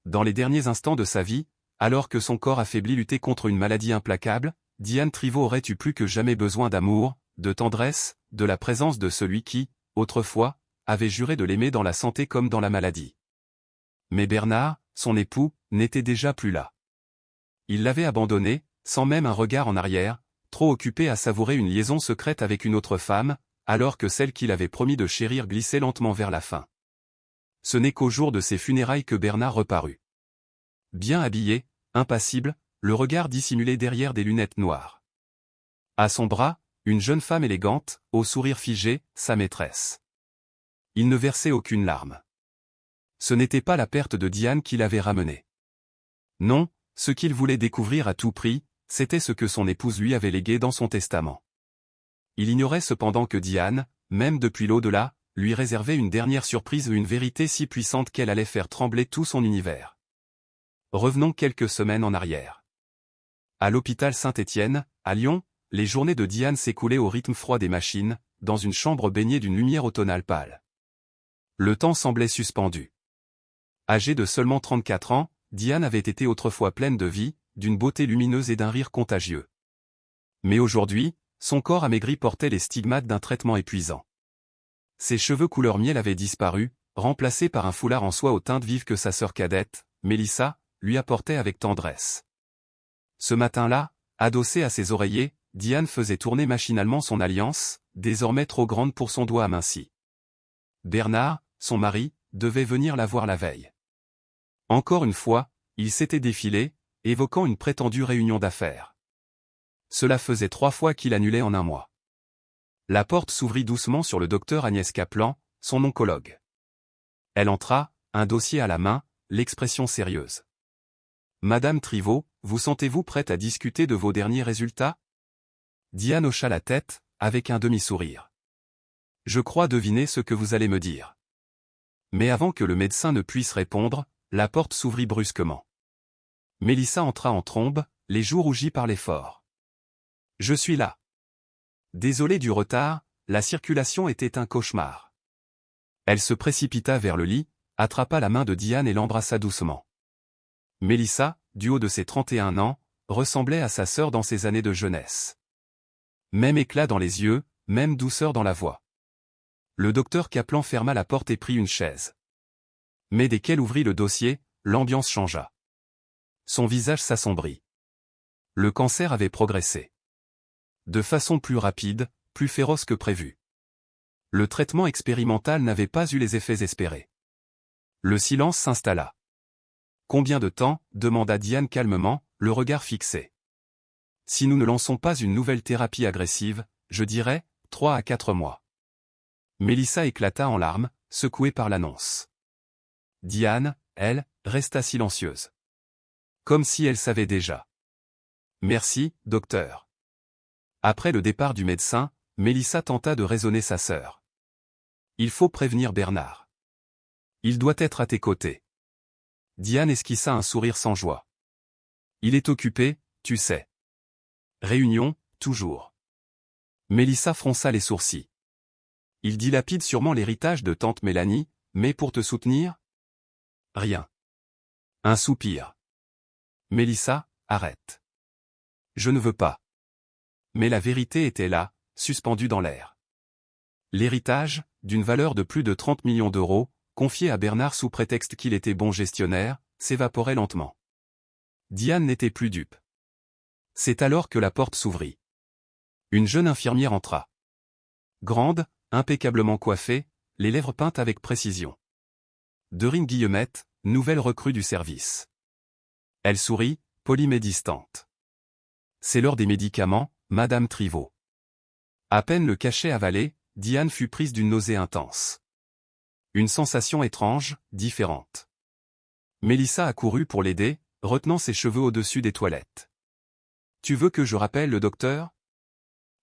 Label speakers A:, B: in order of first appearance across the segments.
A: Dans les derniers instants de sa vie, alors que son corps affaibli luttait contre une maladie implacable, Diane Triveau aurait eu plus que jamais besoin d'amour, de tendresse, de la présence de celui qui, autrefois, avait juré de l'aimer dans la santé comme dans la maladie. Mais Bernard, son époux, n'était déjà plus là. Il l'avait abandonnée, sans même un regard en arrière, trop occupé à savourer une liaison secrète avec une autre femme, alors que celle qu'il avait promis de chérir glissait lentement vers la fin. Ce n'est qu'au jour de ses funérailles que Bernard reparut. Bien habillé, impassible, le regard dissimulé derrière des lunettes noires. À son bras, une jeune femme élégante, au sourire figé, sa maîtresse. Il ne versait aucune larme. Ce n'était pas la perte de Diane qui l'avait ramené. Non, ce qu'il voulait découvrir à tout prix, c'était ce que son épouse lui avait légué dans son testament. Il ignorait cependant que Diane, même depuis l'au-delà, lui réservait une dernière surprise ou une vérité si puissante qu'elle allait faire trembler tout son univers. Revenons quelques semaines en arrière. À l'hôpital Saint-Étienne, à Lyon, les journées de Diane s'écoulaient au rythme froid des machines, dans une chambre baignée d'une lumière automnale pâle. Le temps semblait suspendu. Âgée de seulement 34 ans, Diane avait été autrefois pleine de vie, d'une beauté lumineuse et d'un rire contagieux. Mais aujourd'hui, son corps amaigri portait les stigmates d'un traitement épuisant. Ses cheveux couleur miel avaient disparu, remplacés par un foulard en soie aux teintes vives que sa sœur cadette, Mélissa, lui apportait avec tendresse. Ce matin-là, adossée à ses oreillers, Diane faisait tourner machinalement son alliance, désormais trop grande pour son doigt aminci. Bernard, son mari, devait venir la voir la veille. Encore une fois, il s'était défilé, évoquant une prétendue réunion d'affaires. Cela faisait 3 fois qu'il annulait en un mois. La porte s'ouvrit doucement sur le docteur Agnès Kaplan, son oncologue. Elle entra, un dossier à la main, l'expression sérieuse. Madame Triveau, vous sentez-vous prête à discuter de vos derniers résultats? Diane hocha la tête, avec un demi-sourire. Je crois deviner ce que vous allez me dire. Mais avant que le médecin ne puisse répondre, la porte s'ouvrit brusquement. Mélissa entra en trombe, les joues rougies par l'effort. Je suis là. Désolée du retard, la circulation était un cauchemar. Elle se précipita vers le lit, attrapa la main de Diane et l'embrassa doucement. Mélissa, du haut de ses 31 ans, ressemblait à sa sœur dans ses années de jeunesse. Même éclat dans les yeux, même douceur dans la voix. Le docteur Kaplan ferma la porte et prit une chaise. Mais dès qu'elle ouvrit le dossier, l'ambiance changea. Son visage s'assombrit. Le cancer avait progressé. De façon plus rapide, plus féroce que prévu. Le traitement expérimental n'avait pas eu les effets espérés. Le silence s'installa. Combien de temps, demanda Diane calmement, le regard fixé. Si nous ne lançons pas une nouvelle thérapie agressive, je dirais, 3 à 4 mois. Mélissa éclata en larmes, secouée par l'annonce. Diane, elle, resta silencieuse. Comme si elle savait déjà. Merci, docteur. Après le départ du médecin, Mélissa tenta de raisonner sa sœur. Il faut prévenir Bernard. Il doit être à tes côtés. Diane esquissa un sourire sans joie. Il est occupé, tu sais. Réunion, toujours. Mélissa fronça les sourcils. Il dilapide sûrement l'héritage de tante Mélanie, mais pour te soutenir? Rien. Un soupir. Mélissa, arrête. Je ne veux pas. Mais la vérité était là, suspendue dans l'air. L'héritage, d'une valeur de plus de 30 millions d'euros, confié à Bernard sous prétexte qu'il était bon gestionnaire, s'évaporait lentement. Diane n'était plus dupe. C'est alors que la porte s'ouvrit. Une jeune infirmière entra. Grande, impeccablement coiffée, les lèvres peintes avec précision. Dorine Guillemette, nouvelle recrue du service. Elle sourit, polie mais distante. C'est l'heure des médicaments, Madame Triveau. À peine le cachet avalé, Diane fut prise d'une nausée intense. Une sensation étrange, différente. Mélissa accourut pour l'aider, retenant ses cheveux au-dessus des toilettes. Tu veux que je rappelle le docteur?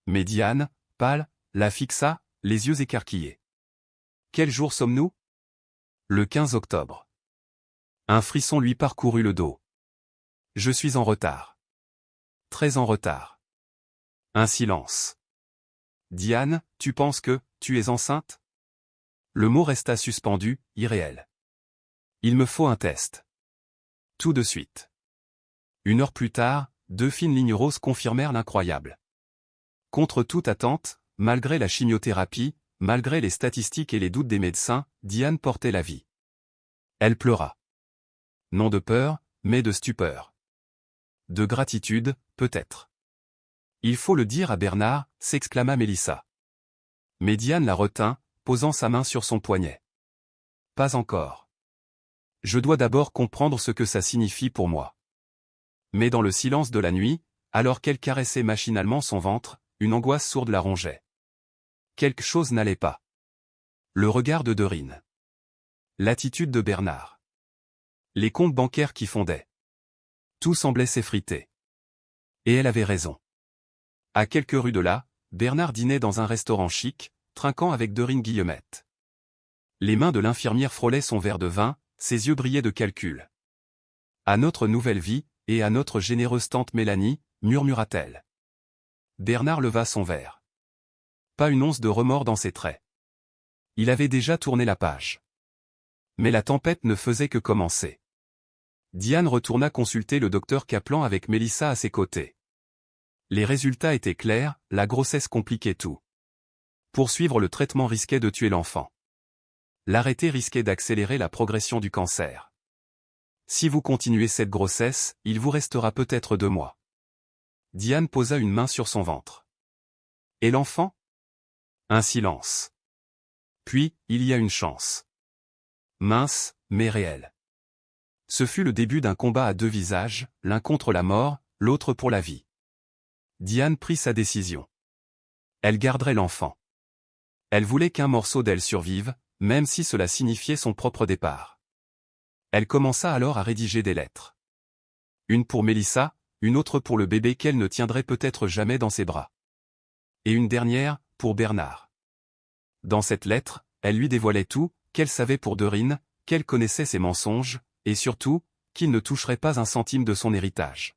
A: Mais Diane, pâle, la fixa, les yeux écarquillés. Quel jour sommes-nous? Le 15 octobre. Un frisson lui parcourut le dos. Je suis en retard. Très en retard. Un silence. Diane, tu penses que, tu es enceinte? Le mot resta suspendu, irréel. Il me faut un test. Tout de suite. 1 heure plus tard, 2 fines lignes roses confirmèrent l'incroyable. Contre toute attente, malgré la chimiothérapie, malgré les statistiques et les doutes des médecins, Diane portait la vie. Elle pleura. Non de peur, mais de stupeur. De gratitude, peut-être. Il faut le dire à Bernard, s'exclama Mélissa. Mais Diane la retint, posant sa main sur son poignet. Pas encore. Je dois d'abord comprendre ce que ça signifie pour moi. Mais dans le silence de la nuit, alors qu'elle caressait machinalement son ventre, une angoisse sourde la rongeait. Quelque chose n'allait pas. Le regard de Dorine. L'attitude de Bernard. Les comptes bancaires qui fondaient. Tout semblait s'effriter. Et elle avait raison. À quelques rues de là, Bernard dînait dans un restaurant chic, trinquant avec Dorine Guillemette. Les mains de l'infirmière frôlaient son verre de vin, ses yeux brillaient de calcul. À notre nouvelle vie, et à notre généreuse tante Mélanie, murmura-t-elle. Bernard leva son verre. Pas une once de remords dans ses traits. Il avait déjà tourné la page. Mais la tempête ne faisait que commencer. Diane retourna consulter le docteur Kaplan avec Mélissa à ses côtés. Les résultats étaient clairs, la grossesse compliquait tout. Poursuivre le traitement risquait de tuer l'enfant. L'arrêter risquait d'accélérer la progression du cancer. Si vous continuez cette grossesse, il vous restera peut-être 2 mois. Diane posa une main sur son ventre. Et l'enfant? Un silence. Puis, il y a une chance. Mince, mais réelle. Ce fut le début d'un combat à 2 visages, l'un contre la mort, l'autre pour la vie. Diane prit sa décision. Elle garderait l'enfant. Elle voulait qu'un morceau d'elle survive, même si cela signifiait son propre départ. Elle commença alors à rédiger des lettres. Une pour Mélissa, une autre pour le bébé qu'elle ne tiendrait peut-être jamais dans ses bras. Et une dernière, pour Bernard. Dans cette lettre, elle lui dévoilait tout, qu'elle savait pour Dorine, qu'elle connaissait ses mensonges, et surtout, qu'il ne toucherait pas un centime de son héritage.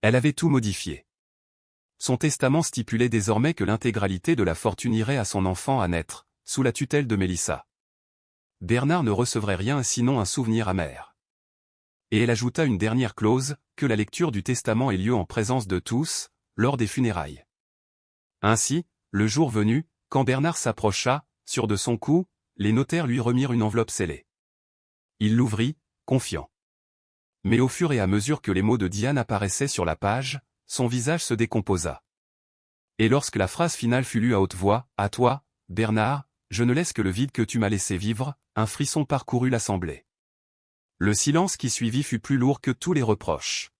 A: Elle avait tout modifié. Son testament stipulait désormais que l'intégralité de la fortune irait à son enfant à naître, sous la tutelle de Mélissa. Bernard ne recevrait rien sinon un souvenir amer. Et elle ajouta une dernière clause, que la lecture du testament ait lieu en présence de tous, lors des funérailles. Ainsi, le jour venu, quand Bernard s'approcha, sûr de son coup, les notaires lui remirent une enveloppe scellée. Il l'ouvrit, confiant. Mais au fur et à mesure que les mots de Diane apparaissaient sur la page, son visage se décomposa. Et lorsque la phrase finale fut lue à haute voix, « À toi, Bernard, je ne laisse que le vide que tu m'as laissé vivre », un frisson parcourut l'assemblée. Le silence qui suivit fut plus lourd que tous les reproches.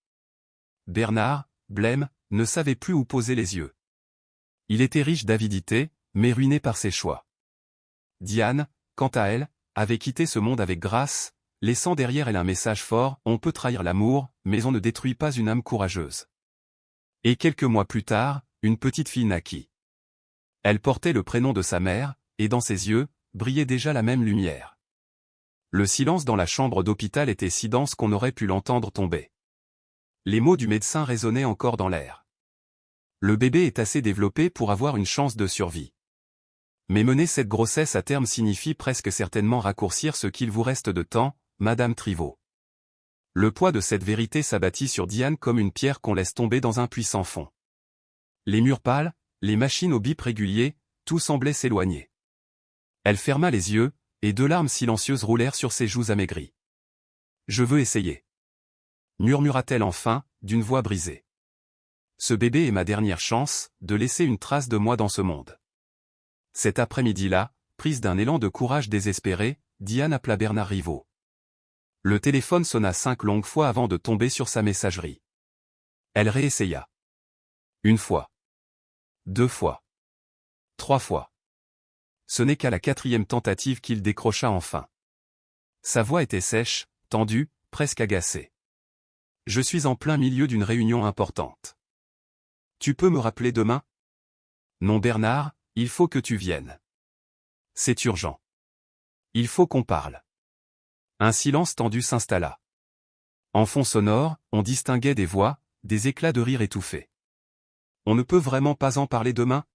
A: Bernard, blême, ne savait plus où poser les yeux. Il était riche d'avidité, mais ruiné par ses choix. Diane, quant à elle, avait quitté ce monde avec grâce, laissant derrière elle un message fort, on peut trahir l'amour, mais on ne détruit pas une âme courageuse. Et quelques mois plus tard, une petite fille naquit. Elle portait le prénom de sa mère, et dans ses yeux, brillait déjà la même lumière. Le silence dans la chambre d'hôpital était si dense qu'on aurait pu l'entendre tomber. Les mots du médecin résonnaient encore dans l'air. Le bébé est assez développé pour avoir une chance de survie. Mais mener cette grossesse à terme signifie presque certainement raccourcir ce qu'il vous reste de temps, Madame Triveau. Le poids de cette vérité s'abattit sur Diane comme une pierre qu'on laisse tomber dans un puits sans fond. Les murs pâles, les machines au bip régulier, tout semblait s'éloigner. Elle ferma les yeux, et 2 larmes silencieuses roulèrent sur ses joues amaigries. « Je veux essayer. » murmura-t-elle enfin, d'une voix brisée. Ce bébé est ma dernière chance, de laisser une trace de moi dans ce monde. Cet après-midi-là, prise d'un élan de courage désespéré, Diane appela Bernard Rivaud. Le téléphone sonna 5 longues fois avant de tomber sur sa messagerie. Elle réessaya. 1 fois. 2 fois. 3 fois. Ce n'est qu'à la 4e tentative qu'il décrocha enfin. Sa voix était sèche, tendue, presque agacée. « Je suis en plein milieu d'une réunion importante. Tu peux me rappeler demain ? » « Non Bernard, il faut que tu viennes. C'est urgent. Il faut qu'on parle. » Un silence tendu s'installa. En fond sonore, on distinguait des voix, des éclats de rire étouffés. « On ne peut vraiment pas en parler demain ?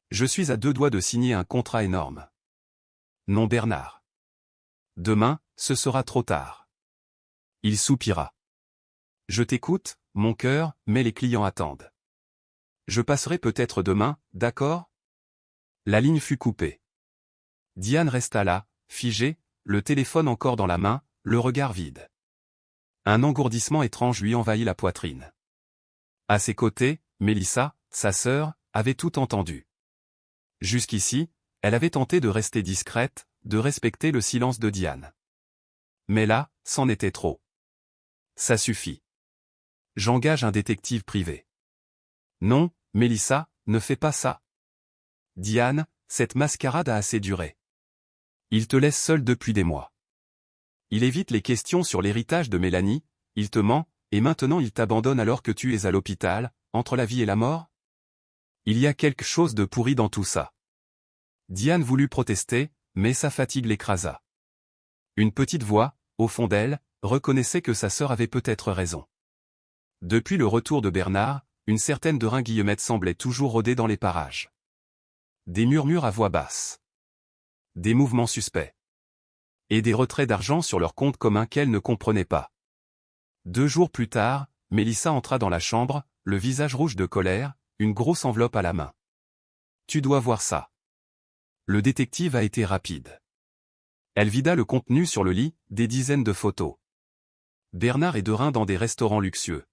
A: Je suis à 2 doigts de signer un contrat énorme. » « Non Bernard. Demain, ce sera trop tard. Il soupira. Je t'écoute, mon cœur, mais les clients attendent. Je passerai peut-être demain, d'accord? La ligne fut coupée. Diane resta là, figée, le téléphone encore dans la main, le regard vide. Un engourdissement étrange lui envahit la poitrine. À ses côtés, Mélissa, sa sœur, avait tout entendu. Jusqu'ici, elle avait tenté de rester discrète, de respecter le silence de Diane. Mais là, c'en était trop. Ça suffit. J'engage un détective privé. Non, Mélissa, ne fais pas ça. Diane, cette mascarade a assez duré. Il te laisse seule depuis des mois. Il évite les questions sur l'héritage de Mélanie, il te ment, et maintenant il t'abandonne alors que tu es à l'hôpital, entre la vie et la mort? Il y a quelque chose de pourri dans tout ça. Diane voulut protester, mais sa fatigue l'écrasa. Une petite voix, au fond d'elle, reconnaissait que sa sœur avait peut-être raison. Depuis le retour de Bernard, une certaine Derain-Guillemette semblait toujours rôder dans les parages. Des murmures à voix basse. Des mouvements suspects. Et des retraits d'argent sur leur compte commun qu'elle ne comprenait pas. 2 jours plus tard, Mélissa entra dans la chambre, le visage rouge de colère, une grosse enveloppe à la main. Tu dois voir ça. Le détective a été rapide. Elle vida le contenu sur le lit, des dizaines de photos. Bernard et Derain dans des restaurants luxueux.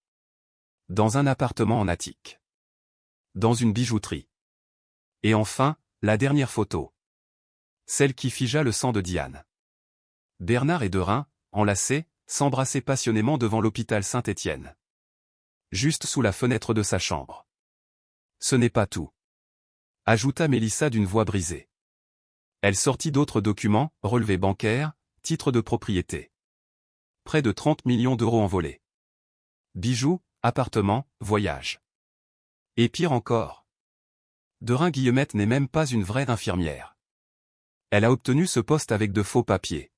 A: Dans un appartement en attique. Dans une bijouterie. Et enfin, la dernière photo. Celle qui figea le sang de Diane. Bernard et Derain, enlacés, s'embrassaient passionnément devant l'hôpital Saint-Étienne. Juste sous la fenêtre de sa chambre. Ce n'est pas tout. Ajouta Mélissa d'une voix brisée. Elle sortit d'autres documents, relevés bancaires, titres de propriété. Près de 30 millions d'euros envolés. Bijoux, appartements, voyages. Et pire encore. Derain-Guillemette n'est même pas une vraie infirmière. Elle a obtenu ce poste avec de faux papiers.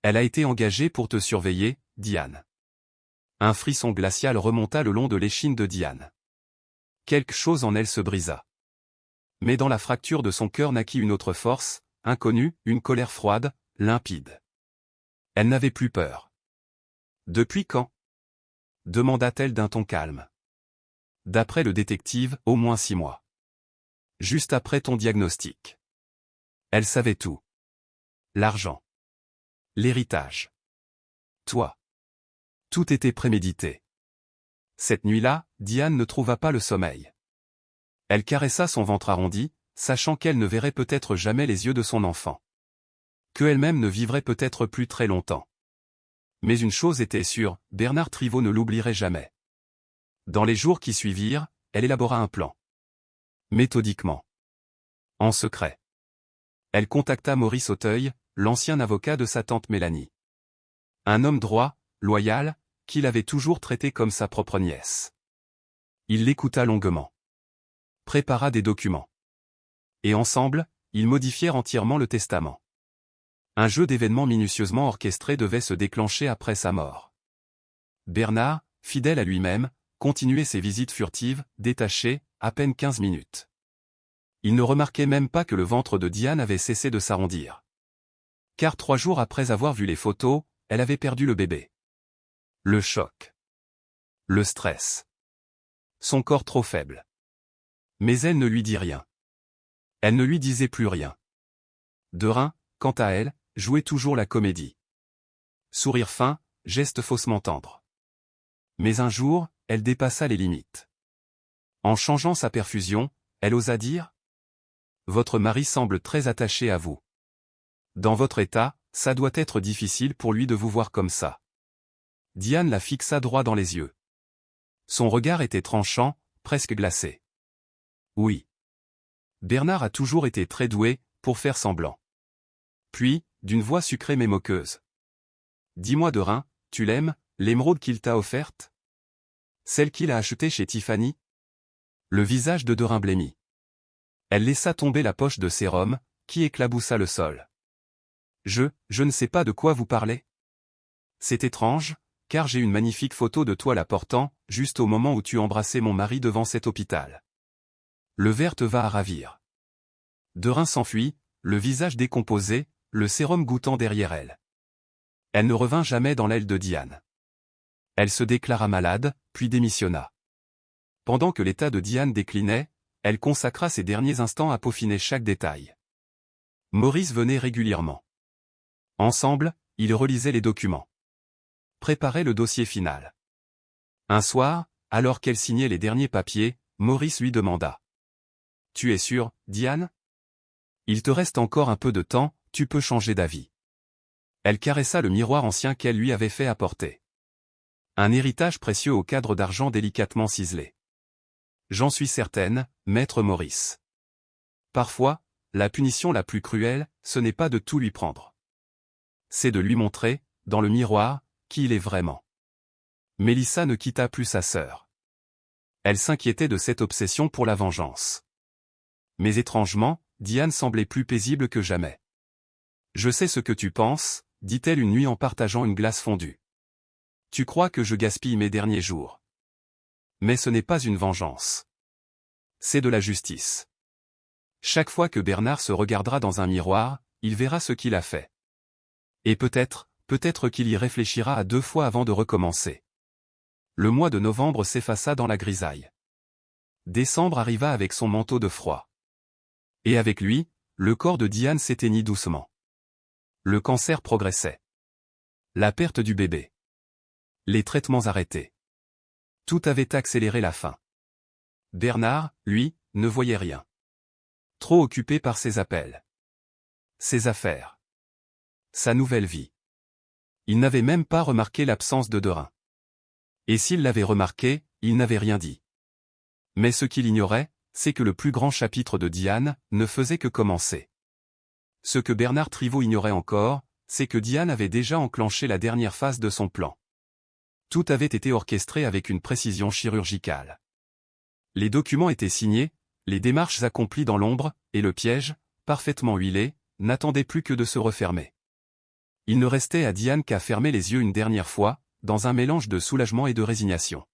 A: Elle a été engagée pour te surveiller, Diane. Un frisson glacial remonta le long de l'échine de Diane. Quelque chose en elle se brisa. Mais dans la fracture de son cœur naquit une autre force, inconnue, une colère froide, limpide. Elle n'avait plus peur. Depuis quand? Demanda-t-elle d'un ton calme. D'après le détective, au moins 6 mois. Juste après ton diagnostic. Elle savait tout. L'argent. L'héritage. Toi. Tout était prémédité. Cette nuit-là, Diane ne trouva pas le sommeil. Elle caressa son ventre arrondi, sachant qu'elle ne verrait peut-être jamais les yeux de son enfant. Que elle-même ne vivrait peut-être plus très longtemps. Mais une chose était sûre, Bernard Triveau ne l'oublierait jamais. Dans les jours qui suivirent, elle élabora un plan. Méthodiquement. En secret. Elle contacta Maurice Auteuil, l'ancien avocat de sa tante Mélanie. Un homme droit, loyal, qu'il avait toujours traité comme sa propre nièce. Il l'écouta longuement. Prépara des documents. Et ensemble, ils modifièrent entièrement le testament. Un jeu d'événements minutieusement orchestré devait se déclencher après sa mort. Bernard, fidèle à lui-même, continuait ses visites furtives, détachées, à peine 15 minutes. Il ne remarquait même pas que le ventre de Diane avait cessé de s'arrondir. Car 3 jours après avoir vu les photos, elle avait perdu le bébé. Le choc. Le stress. Son corps trop faible. Mais elle ne lui dit rien. Elle ne lui disait plus rien. Derain, quant à elle, jouait toujours la comédie. Sourire fin, geste faussement tendre. Mais un jour, elle dépassa les limites. En changeant sa perfusion, elle osa dire « Votre mari semble très attaché à vous. Dans votre état, ça doit être difficile pour lui de vous voir comme ça. » Diane la fixa droit dans les yeux. Son regard était tranchant, presque glacé. Oui. Bernard a toujours été très doué, pour faire semblant. Puis, d'une voix sucrée mais moqueuse. Dis-moi Derain, tu l'aimes, l'émeraude qu'il t'a offerte? Celle qu'il a achetée chez Tiffany? Le visage de Derain blêmit. Elle laissa tomber la poche de sérum, qui éclaboussa le sol. Je ne sais pas de quoi vous parlez. C'est étrange, car j'ai une magnifique photo de toi la portant, juste au moment où tu embrassais mon mari devant cet hôpital. Le verre te va à ravir. Derain s'enfuit, le visage décomposé, le sérum goûtant derrière elle. Elle ne revint jamais dans l'aile de Diane. Elle se déclara malade, puis démissionna. Pendant que l'état de Diane déclinait, elle consacra ses derniers instants à peaufiner chaque détail. Maurice venait régulièrement. Ensemble, ils relisaient les documents. Préparaient le dossier final. Un soir, alors qu'elle signait les derniers papiers, Maurice lui demanda. « Tu es sûre, Diane ? Il te reste encore un peu de temps, tu peux changer d'avis. » Elle caressa le miroir ancien qu'elle lui avait fait apporter. Un héritage précieux au cadre d'argent délicatement ciselé. « J'en suis certaine, maître Maurice. Parfois, la punition la plus cruelle, ce n'est pas de tout lui prendre. C'est de lui montrer, dans le miroir, qui il est vraiment. » Mélissa ne quitta plus sa sœur. Elle s'inquiétait de cette obsession pour la vengeance. Mais étrangement, Diane semblait plus paisible que jamais. « Je sais ce que tu penses, » dit-elle une nuit en partageant une glace fondue. « Tu crois que je gaspille mes derniers jours. Mais ce n'est pas une vengeance. C'est de la justice. Chaque fois que Bernard se regardera dans un miroir, il verra ce qu'il a fait. Et peut-être qu'il y réfléchira à 2 fois avant de recommencer. » Le mois de novembre s'effaça dans la grisaille. Décembre arriva avec son manteau de froid. Et avec lui, le corps de Diane s'éteignit doucement. Le cancer progressait. La perte du bébé. Les traitements arrêtés. Tout avait accéléré la fin. Bernard, lui, ne voyait rien. Trop occupé par ses appels. Ses affaires. Sa nouvelle vie. Il n'avait même pas remarqué l'absence de Derain. Et s'il l'avait remarqué, il n'avait rien dit. Mais ce qu'il ignorait, c'est que le plus grand chapitre de Diane ne faisait que commencer. Ce que Bernard Triveau ignorait encore, c'est que Diane avait déjà enclenché la dernière phase de son plan. Tout avait été orchestré avec une précision chirurgicale. Les documents étaient signés, les démarches accomplies dans l'ombre, et le piège, parfaitement huilé, n'attendait plus que de se refermer. Il ne restait à Diane qu'à fermer les yeux une dernière fois, dans un mélange de soulagement et de résignation.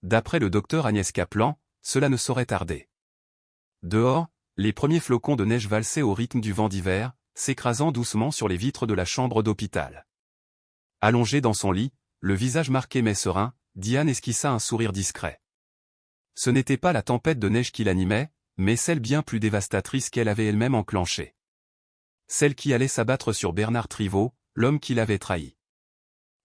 A: D'après le docteur Agnès Kaplan, cela ne saurait tarder. Dehors, les premiers flocons de neige valsaient au rythme du vent d'hiver, s'écrasant doucement sur les vitres de la chambre d'hôpital. Allongée dans son lit, le visage marqué mais serein, Diane esquissa un sourire discret. Ce n'était pas la tempête de neige qui l'animait, mais celle bien plus dévastatrice qu'elle avait elle-même enclenchée. Celle qui allait s'abattre sur Bernard Triveau, l'homme qui l'avait trahi.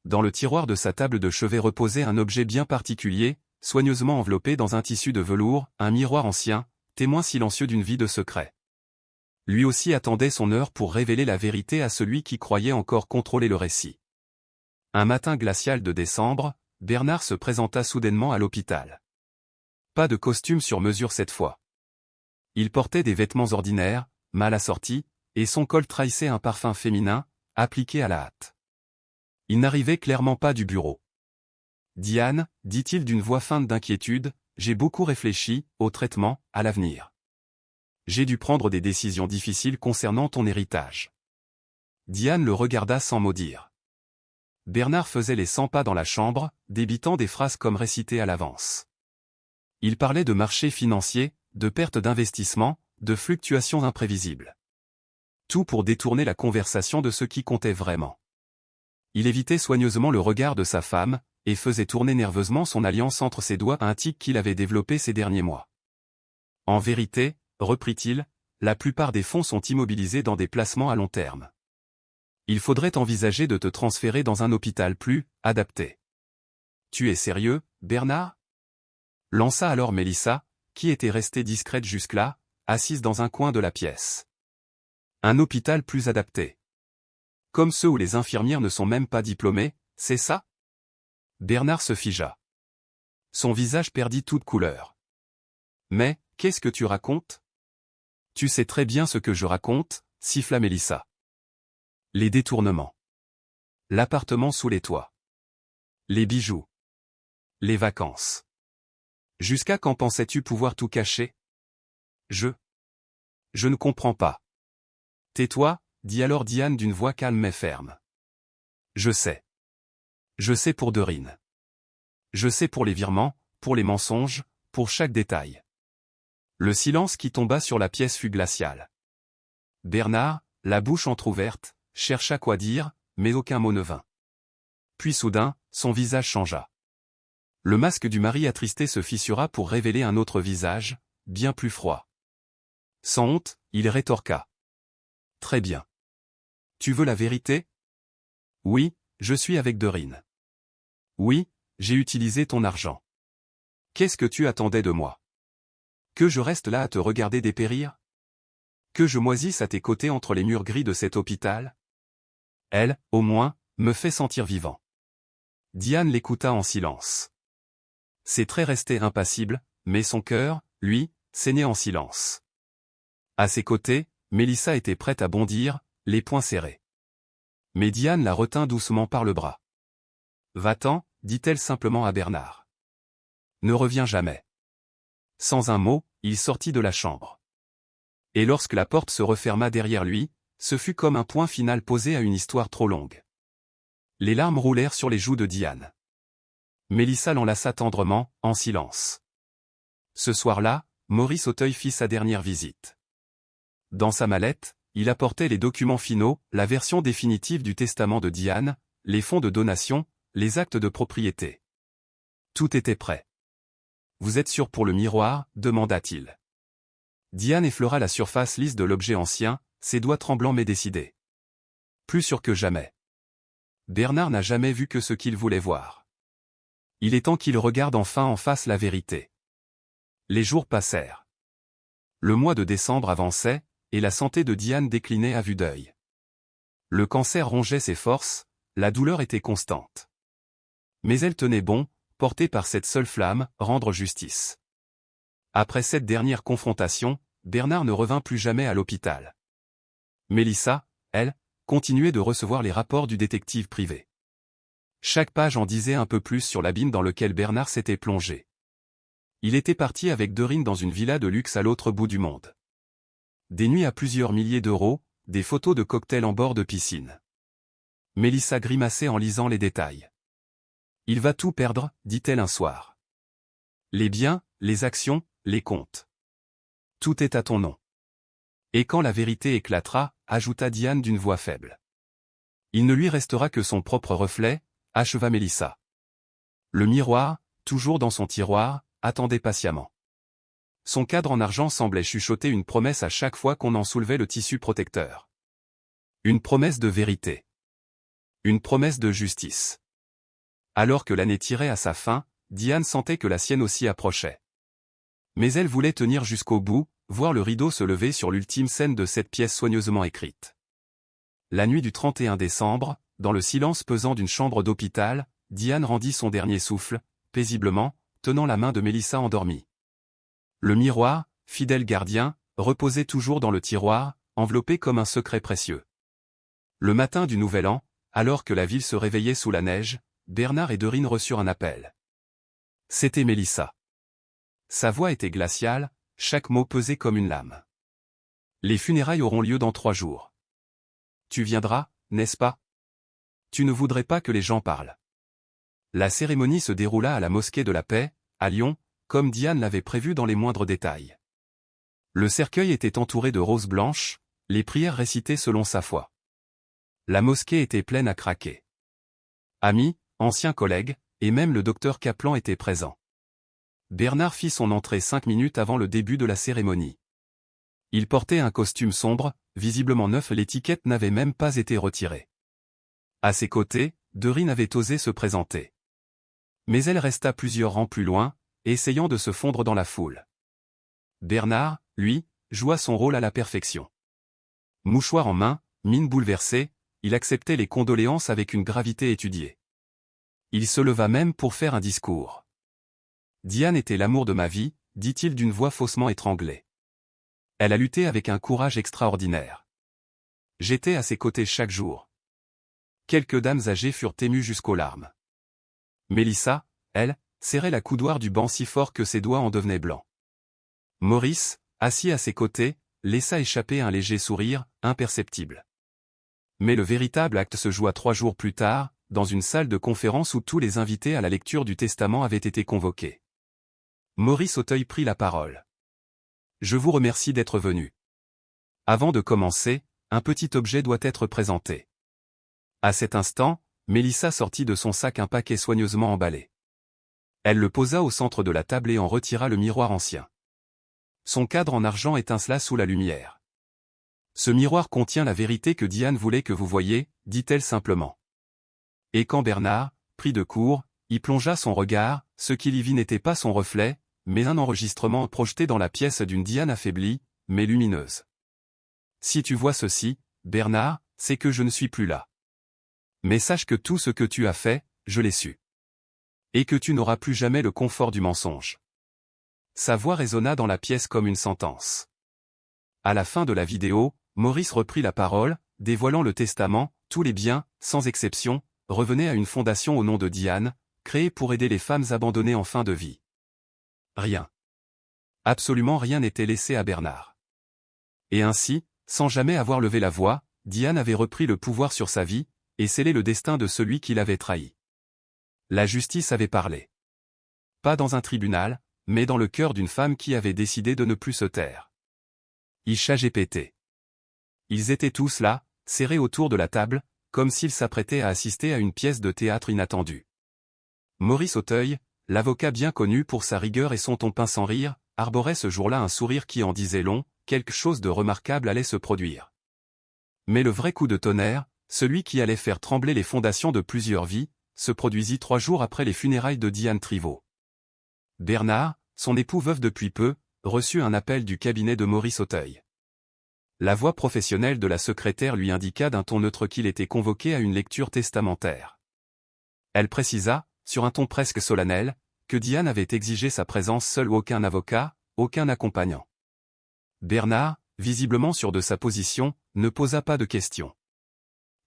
A: Dans le tiroir de sa table de chevet reposait un objet bien particulier, soigneusement enveloppé dans un tissu de velours, un miroir ancien, témoin silencieux d'une vie de secret. Lui aussi attendait son heure pour révéler la vérité à celui qui croyait encore contrôler le récit. Un matin glacial de décembre, Bernard se présenta soudainement à l'hôpital. Pas de costume sur mesure cette fois. Il portait des vêtements ordinaires, mal assortis, et son col trahissait un parfum féminin, appliqué à la hâte. Il n'arrivait clairement pas du bureau. « Diane, dit-il d'une voix feinte d'inquiétude, j'ai beaucoup réfléchi, au traitement, à l'avenir. J'ai dû prendre des décisions difficiles concernant ton héritage. » Diane le regarda sans mot dire. Bernard faisait les 100 pas dans la chambre, débitant des phrases comme récitées à l'avance. Il parlait de marchés financiers, de pertes d'investissement, de fluctuations imprévisibles. Tout pour détourner la conversation de ce qui comptait vraiment. Il évitait soigneusement le regard de sa femme, et faisait tourner nerveusement son alliance entre ses doigts, un tic qu'il avait développé ces derniers mois. En vérité, reprit-il, la plupart des fonds sont immobilisés dans des placements à long terme. Il faudrait envisager de te transférer dans un hôpital plus adapté. Tu es sérieux, Bernard ? Lança alors Mélissa, qui était restée discrète jusque-là, assise dans un coin de la pièce. Un hôpital plus adapté. Comme ceux où les infirmières ne sont même pas diplômées, c'est ça ? Bernard se figea. Son visage perdit toute couleur. Mais, qu'est-ce que tu racontes ? Tu sais très bien ce que je raconte, siffla Mélissa. Les détournements. L'appartement sous les toits. Les bijoux. Les vacances. Jusqu'à quand pensais-tu pouvoir tout cacher ? Je ne comprends pas. Tais-toi, dit alors Diane d'une voix calme mais ferme. Je sais. Je sais pour Dorine. Je sais pour les virements, pour les mensonges, pour chaque détail. Le silence qui tomba sur la pièce fut glacial. Bernard, la bouche entr'ouverte, chercha quoi dire, mais aucun mot ne vint. Puis soudain, son visage changea. Le masque du mari attristé se fissura pour révéler un autre visage, bien plus froid. Sans honte, il rétorqua. « Très bien. Tu veux la vérité ? Oui, je suis avec Dorine. Oui, j'ai utilisé ton argent. Qu'est-ce que tu attendais de moi ? Que je reste là à te regarder dépérir ? Que je moisisse à tes côtés entre les murs gris de cet hôpital ? Elle, au moins, me fait sentir vivant. » Diane l'écouta en silence. Ses traits restaient impassibles, mais son cœur, lui, saignait en silence. À ses côtés, Mélissa était prête à bondir, les poings serrés. Mais Diane la retint doucement par le bras. « Va-t'en », dit-elle simplement à Bernard. « Ne reviens jamais. » Sans un mot, il sortit de la chambre. Et lorsque la porte se referma derrière lui, ce fut comme un point final posé à une histoire trop longue. Les larmes roulèrent sur les joues de Diane. Mélissa l'enlaça tendrement, en silence. Ce soir-là, Maurice Auteuil fit sa dernière visite. Dans sa mallette, il apportait les documents finaux, la version définitive du testament de Diane, les fonds de donation, les actes de propriété. Tout était prêt. « Vous êtes sûr pour le miroir ? Demanda-t-il. Diane effleura la surface lisse de l'objet ancien, ses doigts tremblants mais décidés. Plus sûr que jamais. Bernard n'a jamais vu que ce qu'il voulait voir. Il est temps qu'il regarde enfin en face la vérité. Les jours passèrent. Le mois de décembre avançait, et la santé de Diane déclinait à vue d'œil. Le cancer rongeait ses forces, la douleur était constante. Mais elle tenait bon, portée par cette seule flamme, rendre justice. Après cette dernière confrontation, Bernard ne revint plus jamais à l'hôpital. Mélissa, elle, continuait de recevoir les rapports du détective privé. Chaque page en disait un peu plus sur l'abîme dans lequel Bernard s'était plongé. Il était parti avec Dorine dans une villa de luxe à l'autre bout du monde. Des nuits à plusieurs milliers d'euros, des photos de cocktails en bord de piscine. Mélissa grimaçait en lisant les détails. « Il va tout perdre », dit-elle un soir. « Les biens, les actions, les comptes. Tout est à ton nom. » Et quand la vérité éclatera, ajouta Diane d'une voix faible. « Il ne lui restera que son propre reflet », acheva Mélissa. Le miroir, toujours dans son tiroir, attendait patiemment. Son cadre en argent semblait chuchoter une promesse à chaque fois qu'on en soulevait le tissu protecteur. Une promesse de vérité. Une promesse de justice. Alors que l'année tirait à sa fin, Diane sentait que la sienne aussi approchait. Mais elle voulait tenir jusqu'au bout, voir le rideau se lever sur l'ultime scène de cette pièce soigneusement écrite. La nuit du 31 décembre, dans le silence pesant d'une chambre d'hôpital, Diane rendit son dernier souffle, paisiblement, tenant la main de Mélissa endormie. Le miroir, fidèle gardien, reposait toujours dans le tiroir, enveloppé comme un secret précieux. Le matin du Nouvel An, alors que la ville se réveillait sous la neige, Bernard et Dorine reçurent un appel. C'était Mélissa. Sa voix était glaciale, chaque mot pesait comme une lame. Les funérailles auront lieu dans 3 jours. Tu viendras, n'est-ce pas ? Tu ne voudrais pas que les gens parlent. La cérémonie se déroula à la mosquée de la Paix, à Lyon, comme Diane l'avait prévu dans les moindres détails. Le cercueil était entouré de roses blanches, les prières récitées selon sa foi. La mosquée était pleine à craquer. Amis, anciens collègues, et même le docteur Kaplan étaient présents. Bernard fit son entrée 5 minutes avant le début de la cérémonie. Il portait un costume sombre, visiblement neuf, l'étiquette n'avait même pas été retirée. À ses côtés, Dorine avait osé se présenter. Mais elle resta plusieurs rangs plus loin, essayant de se fondre dans la foule. Bernard, lui, joua son rôle à la perfection. Mouchoir en main, mine bouleversée, il acceptait les condoléances avec une gravité étudiée. Il se leva même pour faire un discours. Diane était l'amour de ma vie, dit-il d'une voix faussement étranglée. Elle a lutté avec un courage extraordinaire. J'étais à ses côtés chaque jour. Quelques dames âgées furent émues jusqu'aux larmes. Mélissa, elle, serrait la coudoir du banc si fort que ses doigts en devenaient blancs. Maurice, assis à ses côtés, laissa échapper un léger sourire, imperceptible. Mais le véritable acte se joua 3 jours plus tard, dans une salle de conférence où tous les invités à la lecture du testament avaient été convoqués. Maurice Auteuil prit la parole. « Je vous remercie d'être venu. Avant de commencer, un petit objet doit être présenté. À cet instant, Mélissa sortit de son sac un paquet soigneusement emballé. Elle le posa au centre de la table et en retira le miroir ancien. Son cadre en argent étincela sous la lumière. Ce miroir contient la vérité que Diane voulait que vous voyiez, dit-elle simplement. Et quand Bernard, pris de court, y plongea son regard, ce qu'il y vit n'était pas son reflet, mais un enregistrement projeté dans la pièce d'une Diane affaiblie, mais lumineuse. Si tu vois ceci, Bernard, c'est que je ne suis plus là. Mais sache que tout ce que tu as fait, je l'ai su. Et que tu n'auras plus jamais le confort du mensonge. Sa voix résonna dans la pièce comme une sentence. À la fin de la vidéo, Maurice reprit la parole, dévoilant le testament, tous les biens, sans exception, revenaient à une fondation au nom de Diane, créée pour aider les femmes abandonnées en fin de vie. Rien. Absolument rien n'était laissé à Bernard. Et ainsi, sans jamais avoir levé la voix, Diane avait repris le pouvoir sur sa vie, et scellé le destin de celui qui l'avait trahi. La justice avait parlé. Pas dans un tribunal, mais dans le cœur d'une femme qui avait décidé de ne plus se taire. ChatGPT. Ils étaient tous là, serrés autour de la table, comme s'ils s'apprêtaient à assister à une pièce de théâtre inattendue. Maurice Auteuil, l'avocat bien connu pour sa rigueur et son ton pince sans rire, arborait ce jour-là un sourire qui en disait long, quelque chose de remarquable allait se produire. Mais le vrai coup de tonnerre, celui qui allait faire trembler les fondations de plusieurs vies, se produisit 3 jours après les funérailles de Diane Triveau. Bernard, son époux veuf depuis peu, reçut un appel du cabinet de Maurice Auteuil. La voix professionnelle de la secrétaire lui indiqua d'un ton neutre qu'il était convoqué à une lecture testamentaire. Elle précisa, sur un ton presque solennel, que Diane avait exigé sa présence seule ou aucun avocat, aucun accompagnant. Bernard, visiblement sûr de sa position, ne posa pas de questions.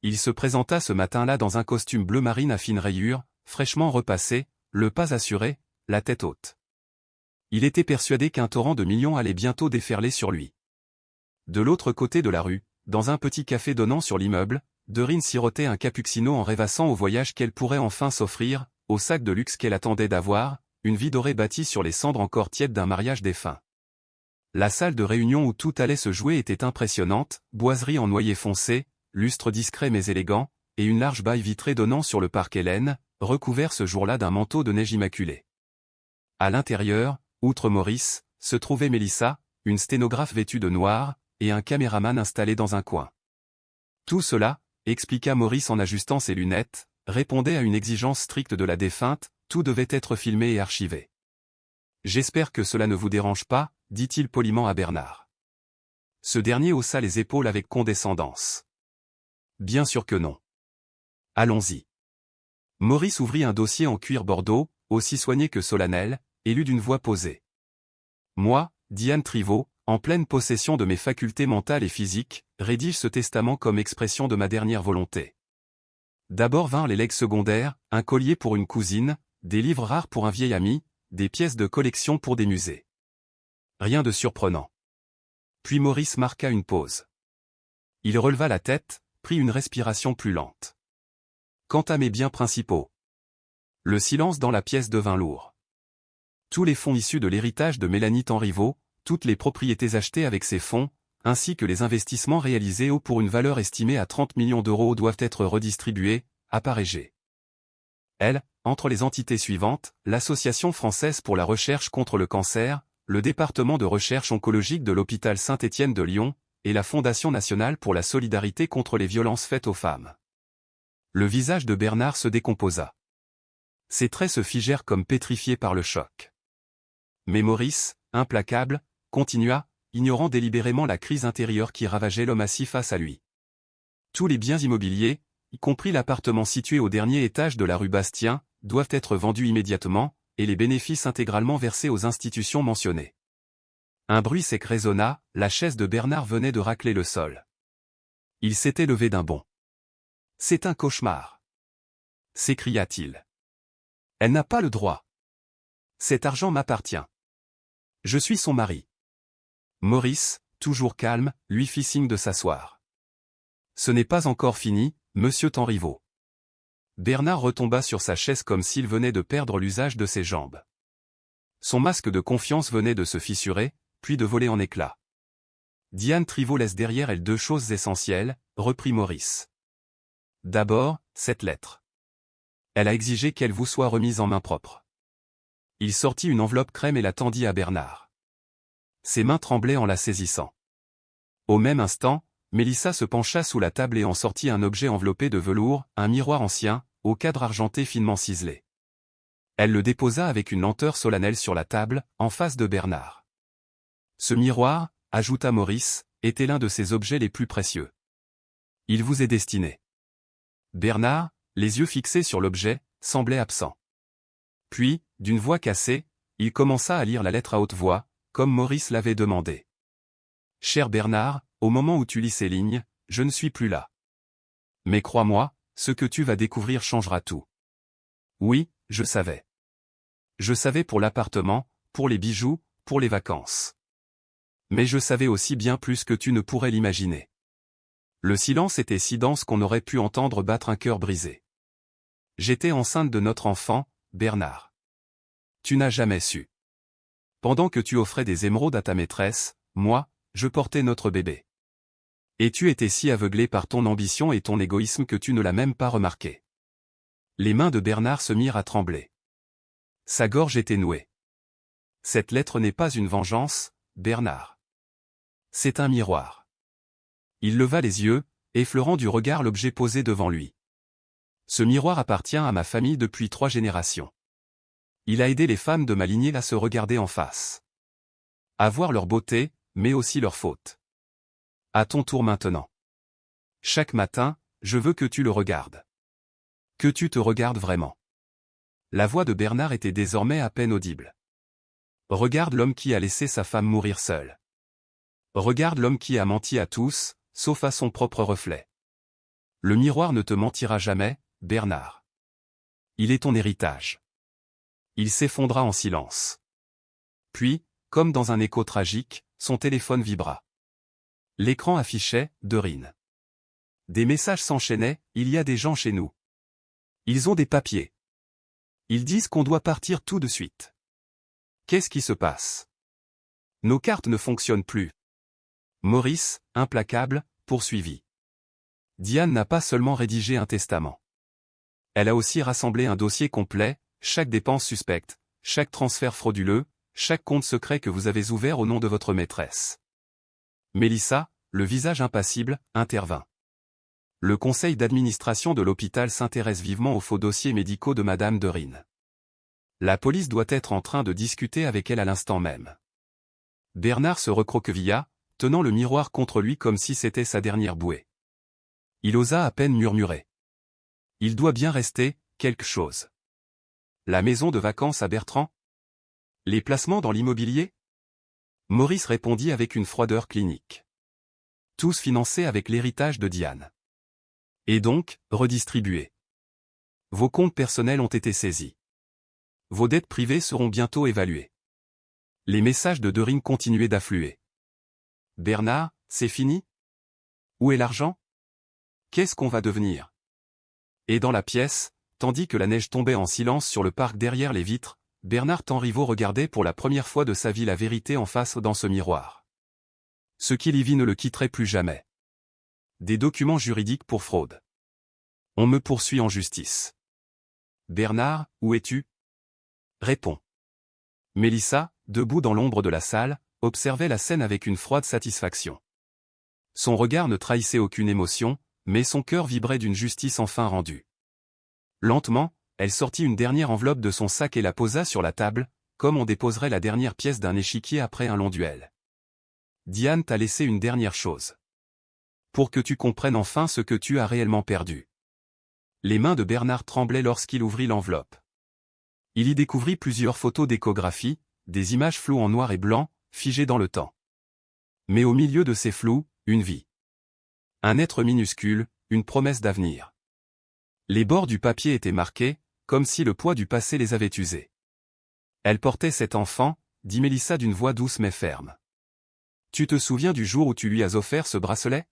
A: Il se présenta ce matin-là dans un costume bleu marine à fines rayures, fraîchement repassé, le pas assuré, la tête haute. Il était persuadé qu'un torrent de millions allait bientôt déferler sur lui. De l'autre côté de la rue, dans un petit café donnant sur l'immeuble, Dorine sirotait un cappuccino en rêvassant au voyage qu'elle pourrait enfin s'offrir, au sac de luxe qu'elle attendait d'avoir, une vie dorée bâtie sur les cendres encore tièdes d'un mariage défunt. La salle de réunion où tout allait se jouer était impressionnante, boiserie en noyer foncé, lustre discret mais élégant, et une large baille vitrée donnant sur le parc Hélène, recouvert ce jour-là d'un manteau de neige immaculée. À l'intérieur, outre Maurice, se trouvait Mélissa, une sténographe vêtue de noir, et un caméraman installé dans un coin. Tout cela, expliqua Maurice en ajustant ses lunettes, répondait à une exigence stricte de la défunte, tout devait être filmé et archivé. J'espère que cela ne vous dérange pas, dit-il poliment à Bernard. Ce dernier haussa les épaules avec condescendance. Bien sûr que non. Allons-y. Maurice ouvrit un dossier en cuir bordeaux, aussi soigné que solennel, et lut d'une voix posée. Moi, Diane Triveau, en pleine possession de mes facultés mentales et physiques, rédige ce testament comme expression de ma dernière volonté. D'abord vinrent les legs secondaires, un collier pour une cousine, des livres rares pour un vieil ami, des pièces de collection pour des musées. Rien de surprenant. Puis Maurice marqua une pause. Il releva la tête, prit une respiration plus lente. Quant à mes biens principaux. Le silence dans la pièce devint lourd. Tous les fonds issus de l'héritage de Mélanie Tanriveau, toutes les propriétés achetées avec ces fonds, ainsi que les investissements réalisés pour une valeur estimée à 30 millions d'euros doivent être redistribués, à part égée. Elle, entre les entités suivantes, l'Association française pour la recherche contre le cancer, le département de recherche oncologique de l'hôpital Saint-Étienne de Lyon, et la Fondation nationale pour la solidarité contre les violences faites aux femmes. Le visage de Bernard se décomposa. Ses traits se figèrent comme pétrifiés par le choc. Mais Maurice, implacable, continua, ignorant délibérément la crise intérieure qui ravageait l'homme assis face à lui. Tous les biens immobiliers, y compris l'appartement situé au dernier étage de la rue Bastien, doivent être vendus immédiatement, et les bénéfices intégralement versés aux institutions mentionnées. Un bruit sec résonna, la chaise de Bernard venait de racler le sol. Il s'était levé d'un bond. « C'est un cauchemar !» s'écria-t-il. « Elle n'a pas le droit. Cet argent m'appartient. Je suis son mari. » Maurice, toujours calme, lui fit signe de s'asseoir. « Ce n'est pas encore fini, monsieur Tanriveau. » Bernard retomba sur sa chaise comme s'il venait de perdre l'usage de ses jambes. Son masque de confiance venait de se fissurer, puis de voler en éclats. Diane Triveau laisse derrière elle 2 choses essentielles, reprit Maurice. D'abord, cette lettre. Elle a exigé qu'elle vous soit remise en main propre. Il sortit une enveloppe crème et la tendit à Bernard. Ses mains tremblaient en la saisissant. Au même instant, Mélissa se pencha sous la table et en sortit un objet enveloppé de velours, un miroir ancien, au cadre argenté finement ciselé. Elle le déposa avec une lenteur solennelle sur la table, en face de Bernard. Ce miroir, ajouta Maurice, était l'un de ses objets les plus précieux. Il vous est destiné. Bernard, les yeux fixés sur l'objet, semblait absent. Puis, d'une voix cassée, il commença à lire la lettre à haute voix, comme Maurice l'avait demandé. « Cher Bernard, au moment où tu lis ces lignes, je ne suis plus là. Mais crois-moi, ce que tu vas découvrir changera tout. Oui, je savais. Je savais pour l'appartement, pour les bijoux, pour les vacances. Mais je savais aussi bien plus que tu ne pourrais l'imaginer. » Le silence était si dense qu'on aurait pu entendre battre un cœur brisé. « J'étais enceinte de notre enfant, Bernard. Tu n'as jamais su. Pendant que tu offrais des émeraudes à ta maîtresse, moi, je portais notre bébé. Et tu étais si aveuglé par ton ambition et ton égoïsme que tu ne l'as même pas remarqué. » Les mains de Bernard se mirent à trembler. Sa gorge était nouée. « Cette lettre n'est pas une vengeance, Bernard. C'est un miroir. » Il leva les yeux, effleurant du regard l'objet posé devant lui. « Ce miroir appartient à ma famille depuis 3 générations. Il a aidé les femmes de ma lignée à se regarder en face. À voir leur beauté, mais aussi leurs fautes. À ton tour maintenant. Chaque matin, je veux que tu le regardes. Que tu te regardes vraiment. » La voix de Bernard était désormais à peine audible. « Regarde l'homme qui a laissé sa femme mourir seule. Regarde l'homme qui a menti à tous, sauf à son propre reflet. Le miroir ne te mentira jamais, Bernard. Il est ton héritage. » Il s'effondra en silence. Puis, comme dans un écho tragique, son téléphone vibra. L'écran affichait « Dorine. » Des messages s'enchaînaient, « Il y a des gens chez nous. Ils ont des papiers. Ils disent qu'on doit partir tout de suite. Qu'est-ce qui se passe? Nos cartes ne fonctionnent plus. » Maurice, implacable, poursuivit. « Diane n'a pas seulement rédigé un testament. Elle a aussi rassemblé un dossier complet, chaque dépense suspecte, chaque transfert frauduleux, chaque compte secret que vous avez ouvert au nom de votre maîtresse. » Mélissa, le visage impassible, intervint. « Le conseil d'administration de l'hôpital s'intéresse vivement aux faux dossiers médicaux de Madame Dorine. La police doit être en train de discuter avec elle à l'instant même. » Bernard se recroquevilla, tenant le miroir contre lui comme si c'était sa dernière bouée. Il osa à peine murmurer. « Il doit bien rester quelque chose. La maison de vacances à Bertrand? Les placements dans l'immobilier? » Maurice répondit avec une froideur clinique. « Tous financés avec l'héritage de Diane. Et donc, redistribués. Vos comptes personnels ont été saisis. Vos dettes privées seront bientôt évaluées. » Les messages de Dorine continuaient d'affluer. « Bernard, c'est fini? Où est l'argent? Qu'est-ce qu'on va devenir? » Et dans la pièce, tandis que la neige tombait en silence sur le parc derrière les vitres, Bernard Tanriveau regardait pour la première fois de sa vie la vérité en face dans ce miroir. Ce qu'il y vit ne le quitterait plus jamais. Des documents juridiques pour fraude. On me poursuit en justice. Bernard, où es-tu? Réponds. Mélissa, debout dans l'ombre de la salle, observait la scène avec une froide satisfaction. Son regard ne trahissait aucune émotion, mais son cœur vibrait d'une justice enfin rendue. Lentement, elle sortit une dernière enveloppe de son sac et la posa sur la table, comme on déposerait la dernière pièce d'un échiquier après un long duel. Diane t'a laissé une dernière chose. Pour que tu comprennes enfin ce que tu as réellement perdu. Les mains de Bernard tremblaient lorsqu'il ouvrit l'enveloppe. Il y découvrit plusieurs photos d'échographie, des images floues en noir et blanc, figées dans le temps. Mais au milieu de ces flous, une vie. Un être minuscule, une promesse d'avenir. Les bords du papier étaient marqués, comme si le poids du passé les avait usés. Elle portait cet enfant, dit Mélissa d'une voix douce mais ferme. Tu te souviens du jour où tu lui as offert ce bracelet?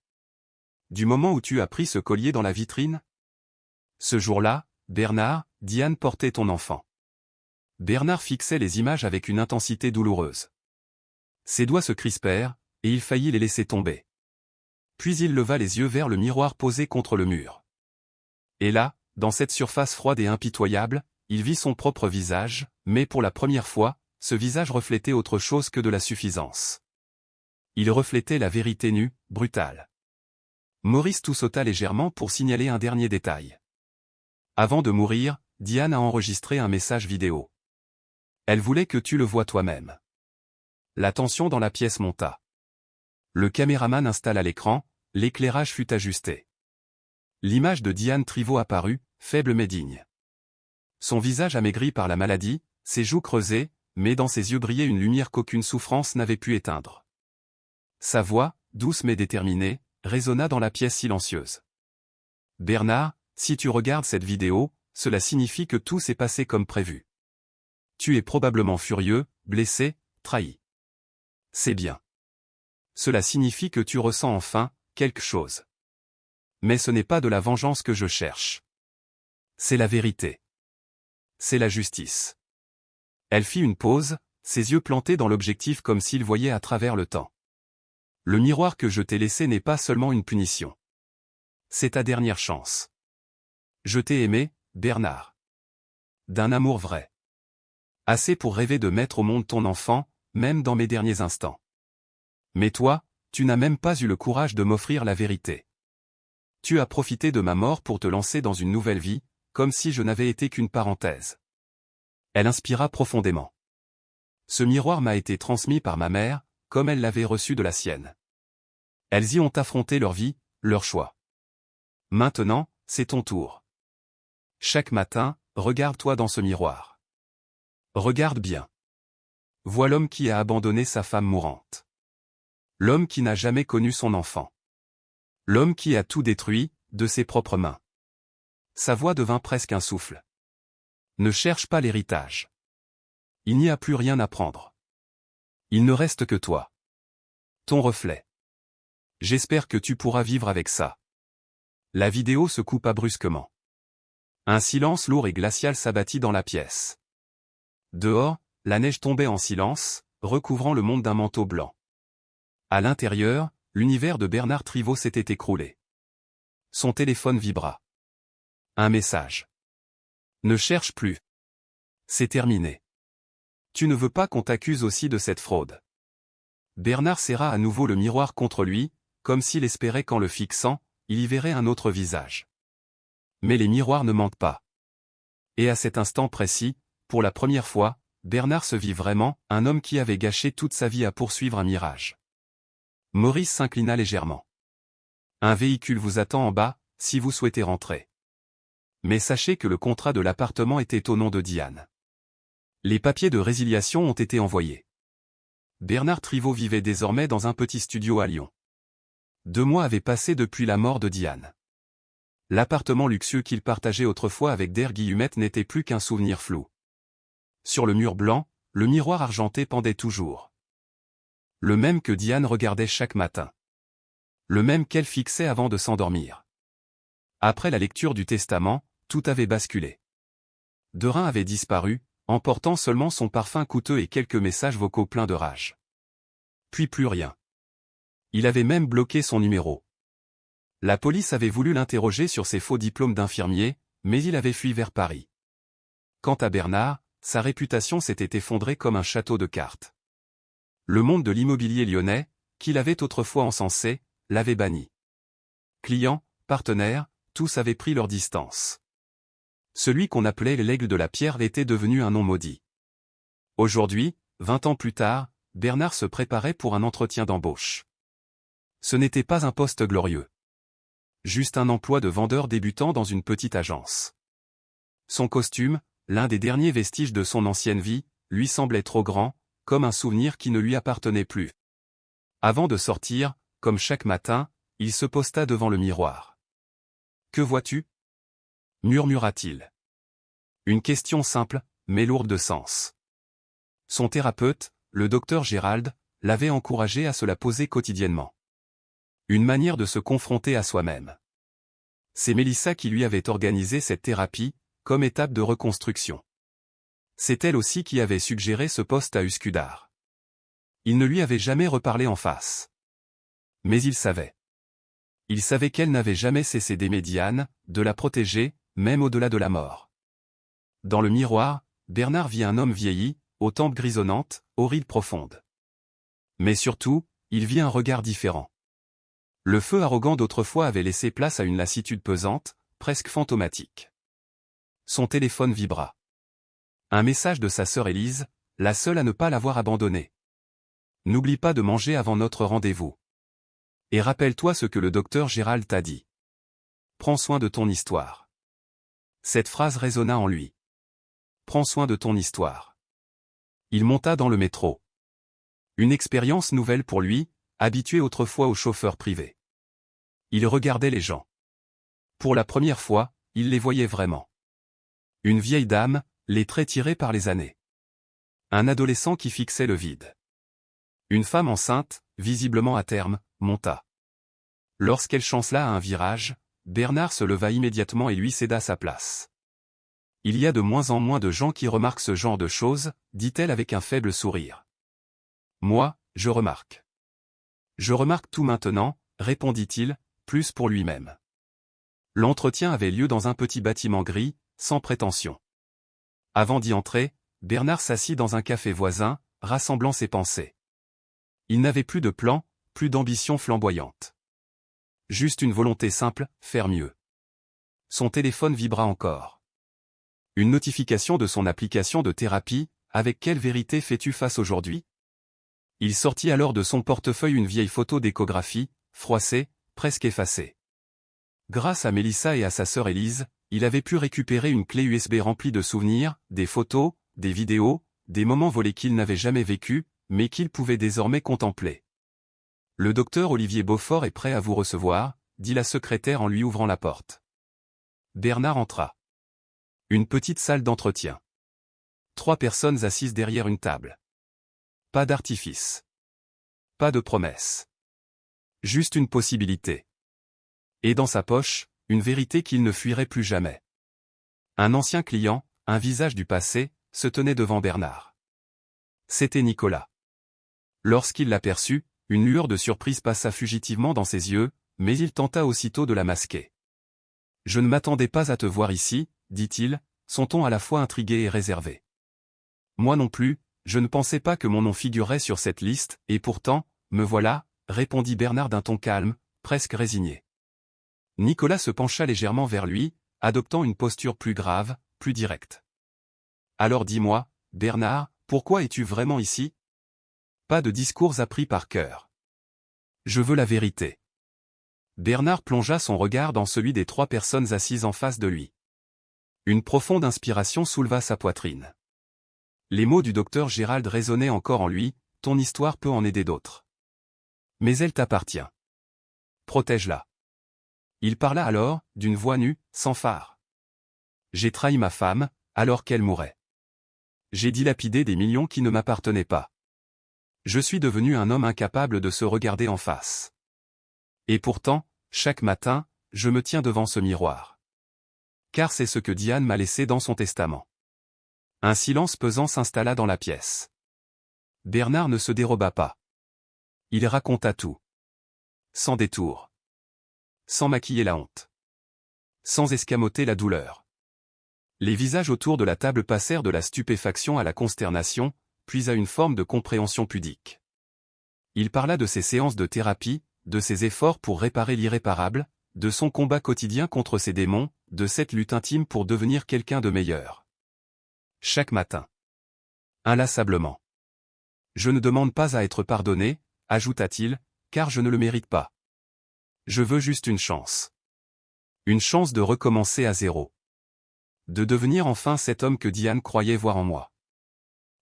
A: Du moment où tu as pris ce collier dans la vitrine? Ce jour-là, Bernard, Diane portait ton enfant. Bernard fixait les images avec une intensité douloureuse. Ses doigts se crispèrent, et il faillit les laisser tomber. Puis il leva les yeux vers le miroir posé contre le mur. Et là, dans cette surface froide et impitoyable, il vit son propre visage, mais pour la première fois, ce visage reflétait autre chose que de la suffisance. Il reflétait la vérité nue, brutale. Maurice toussauta légèrement pour signaler un dernier détail. Avant de mourir, Diane a enregistré un message vidéo. Elle voulait que tu le voies toi-même. La tension dans la pièce monta. Le caméraman installa l'écran, l'éclairage fut ajusté. L'image de Diane Triveau apparut, faible mais digne. Son visage amaigri par la maladie, ses joues creusées, mais dans ses yeux brillait une lumière qu'aucune souffrance n'avait pu éteindre. Sa voix, douce mais déterminée, résonna dans la pièce silencieuse. « Bernard, si tu regardes cette vidéo, cela signifie que tout s'est passé comme prévu. Tu es probablement furieux, blessé, trahi. C'est bien. Cela signifie que tu ressens enfin quelque chose. Mais ce n'est pas de la vengeance que je cherche. C'est la vérité. C'est la justice. » Elle fit une pause, ses yeux plantés dans l'objectif comme s'il voyait à travers le temps. « Le miroir que je t'ai laissé n'est pas seulement une punition. C'est ta dernière chance. Je t'ai aimé, Bernard. D'un amour vrai. Assez pour rêver de mettre au monde ton enfant, même dans mes derniers instants. Mais toi, tu n'as même pas eu le courage de m'offrir la vérité. Tu as profité de ma mort pour te lancer dans une nouvelle vie, comme si je n'avais été qu'une parenthèse. » Elle inspira profondément. « Ce miroir m'a été transmis par ma mère, comme elle l'avait reçu de la sienne. Elles y ont affronté leur vie, leur choix. Maintenant, c'est ton tour. Chaque matin, regarde-toi dans ce miroir. Regarde bien. Vois l'homme qui a abandonné sa femme mourante. L'homme qui n'a jamais connu son enfant. L'homme qui a tout détruit, de ses propres mains. » Sa voix devint presque un souffle. « Ne cherche pas l'héritage. Il n'y a plus rien à prendre. Il ne reste que toi. Ton reflet. J'espère que tu pourras vivre avec ça. » La vidéo se coupa brusquement. Un silence lourd et glacial s'abattit dans la pièce. Dehors, la neige tombait en silence, recouvrant le monde d'un manteau blanc. À l'intérieur, l'univers de Bernard Triveau s'était écroulé. Son téléphone vibra. Un message. « Ne cherche plus. C'est terminé. Tu ne veux pas qu'on t'accuse aussi de cette fraude. » Bernard serra à nouveau le miroir contre lui, comme s'il espérait qu'en le fixant, il y verrait un autre visage. Mais les miroirs ne mentent pas. Et à cet instant précis, pour la première fois, Bernard se vit vraiment, un homme qui avait gâché toute sa vie à poursuivre un mirage. Maurice s'inclina légèrement. « Un véhicule vous attend en bas, si vous souhaitez rentrer. Mais sachez que le contrat de l'appartement était au nom de Diane. Les papiers de résiliation ont été envoyés. » Bernard Triveau vivait désormais dans un petit studio à Lyon. 2 mois avaient passé depuis la mort de Diane. L'appartement luxueux qu'il partageait autrefois avec Der Guillemette n'était plus qu'un souvenir flou. Sur le mur blanc, le miroir argenté pendait toujours. Le même que Diane regardait chaque matin. Le même qu'elle fixait avant de s'endormir. Après la lecture du testament, tout avait basculé. Derain avait disparu, emportant seulement son parfum coûteux et quelques messages vocaux pleins de rage. Puis plus rien. Il avait même bloqué son numéro. La police avait voulu l'interroger sur ses faux diplômes d'infirmier, mais il avait fui vers Paris. Quant à Bernard, sa réputation s'était effondrée comme un château de cartes. Le monde de l'immobilier lyonnais, qu'il avait autrefois encensé, l'avait banni. Clients, partenaires, tous avaient pris leur distance. Celui qu'on appelait l'aigle de la pierre était devenu un nom maudit. Aujourd'hui, 20 ans plus tard, Bernard se préparait pour un entretien d'embauche. Ce n'était pas un poste glorieux. Juste un emploi de vendeur débutant dans une petite agence. Son costume, l'un des derniers vestiges de son ancienne vie, lui semblait trop grand, comme un souvenir qui ne lui appartenait plus. Avant de sortir, comme chaque matin, il se posta devant le miroir. « Que vois-tu » murmura-t-il. Une question simple, mais lourde de sens. Son thérapeute, le docteur Gérald, l'avait encouragé à se la poser quotidiennement. Une manière de se confronter à soi-même. C'est Mélissa qui lui avait organisé cette thérapie, comme étape de reconstruction. C'est elle aussi qui avait suggéré ce poste à Uskudar. Il ne lui avait jamais reparlé en face. Mais il savait. Il savait qu'elle n'avait jamais cessé d'aimer Diane, de la protéger, même au-delà de la mort. Dans le miroir, Bernard vit un homme vieilli, aux tempes grisonnantes, aux rides profondes. Mais surtout, il vit un regard différent. Le feu arrogant d'autrefois avait laissé place à une lassitude pesante, presque fantomatique. Son téléphone vibra. Un message de sa sœur Élise, la seule à ne pas l'avoir abandonné. N'oublie pas de manger avant notre rendez-vous. Et rappelle-toi ce que le docteur Gérald t'a dit. Prends soin de ton histoire. Cette phrase résonna en lui. Prends soin de ton histoire. Il monta dans le métro. Une expérience nouvelle pour lui, habitué autrefois aux chauffeurs privés. Il regardait les gens. Pour la première fois, il les voyait vraiment. Une vieille dame, les traits tirés par les années. Un adolescent qui fixait le vide. Une femme enceinte, visiblement à terme, monta. Lorsqu'elle chancela à un virage, Bernard se leva immédiatement et lui céda sa place. Il y a de moins en moins de gens qui remarquent ce genre de choses, dit-elle avec un faible sourire. Moi, je remarque. Je remarque tout maintenant, répondit-il, plus pour lui-même. L'entretien avait lieu dans un petit bâtiment gris, sans prétention. Avant d'y entrer, Bernard s'assit dans un café voisin, rassemblant ses pensées. Il n'avait plus de plan, plus d'ambition flamboyante. Juste une volonté simple, faire mieux. Son téléphone vibra encore. Une notification de son application de thérapie, avec quelle vérité fais-tu face aujourd'hui? Il sortit alors de son portefeuille une vieille photo d'échographie, froissée, presque effacée. Grâce à Mélissa et à sa sœur Élise, il avait pu récupérer une clé USB remplie de souvenirs, des photos, des vidéos, des moments volés qu'il n'avait jamais vécus, mais qu'il pouvait désormais contempler. Le docteur Olivier Beaufort est prêt à vous recevoir, dit la secrétaire en lui ouvrant la porte. Bernard entra. Une petite salle d'entretien. 3 personnes assises derrière une table. Pas d'artifice. Pas de promesse. Juste une possibilité. Et dans sa poche, une vérité qu'il ne fuirait plus jamais. Un ancien client, un visage du passé, se tenait devant Bernard. C'était Nicolas. Lorsqu'il l'aperçut, une lueur de surprise passa fugitivement dans ses yeux, mais il tenta aussitôt de la masquer. « Je ne m'attendais pas à te voir ici, » dit-il, son ton à la fois intrigué et réservé. « Moi non plus, je ne pensais pas que mon nom figurerait sur cette liste, et pourtant, me voilà, » répondit Bernard d'un ton calme, presque résigné. Nicolas se pencha légèrement vers lui, adoptant une posture plus grave, plus directe. « Alors dis-moi, Bernard, pourquoi es-tu vraiment ici ? Pas de discours appris par cœur. Je veux la vérité. » Bernard plongea son regard dans celui des 3 personnes assises en face de lui. Une profonde inspiration souleva sa poitrine. Les mots du docteur Gérald résonnaient encore en lui, « Ton histoire peut en aider d'autres. Mais elle t'appartient. Protège-la. » Il parla alors, d'une voix nue, sans phare. « J'ai trahi ma femme, alors qu'elle mourait. J'ai dilapidé des millions qui ne m'appartenaient pas. Je suis devenu un homme incapable de se regarder en face. Et pourtant, chaque matin, je me tiens devant ce miroir. Car c'est ce que Diane m'a laissé dans son testament. » Un silence pesant s'installa dans la pièce. Bernard ne se déroba pas. Il raconta tout. Sans détour. Sans maquiller la honte. Sans escamoter la douleur. Les visages autour de la table passèrent de la stupéfaction à la consternation, puis à une forme de compréhension pudique. Il parla de ses séances de thérapie, de ses efforts pour réparer l'irréparable, de son combat quotidien contre ses démons, de cette lutte intime pour devenir quelqu'un de meilleur. Chaque matin. Inlassablement. « Je ne demande pas à être pardonné, » ajouta-t-il, « car je ne le mérite pas. Je veux juste une chance. Une chance de recommencer à zéro. De devenir enfin cet homme que Diane croyait voir en moi. »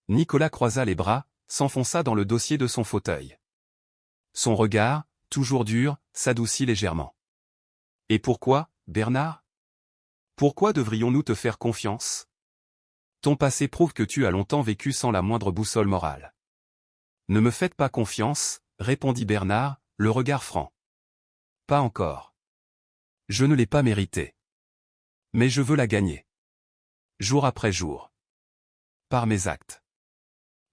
A: Nicolas croisa les bras, s'enfonça dans le dossier de son fauteuil. Son regard, toujours dur, s'adoucit légèrement. « Et pourquoi, Bernard ? Pourquoi devrions-nous te faire confiance ? Ton passé prouve que tu as longtemps vécu sans la moindre boussole morale. »« Ne me faites pas confiance, » répondit Bernard, le regard franc. « Pas encore. Je ne l'ai pas méritée. Mais je veux la gagner. Jour après jour. Par mes actes.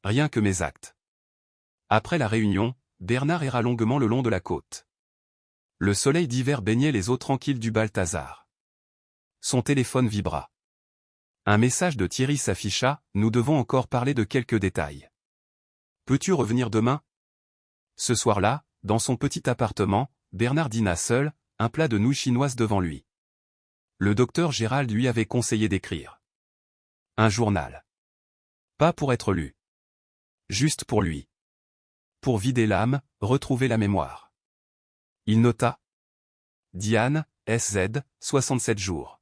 A: Rien que mes actes. » Après la réunion, Bernard erra longuement le long de la côte. Le soleil d'hiver baignait les eaux tranquilles du Balthazar. Son téléphone vibra. Un message de Thierry s'afficha, nous devons encore parler de quelques détails. Peux-tu revenir demain? Ce soir-là, dans son petit appartement, Bernard dîna seul, un plat de nouilles chinoises devant lui. Le docteur Gérald lui avait conseillé d'écrire un journal. Pas pour être lu. Juste pour lui. Pour vider l'âme, retrouver la mémoire. Il nota. Diane, SZ, 67 jours.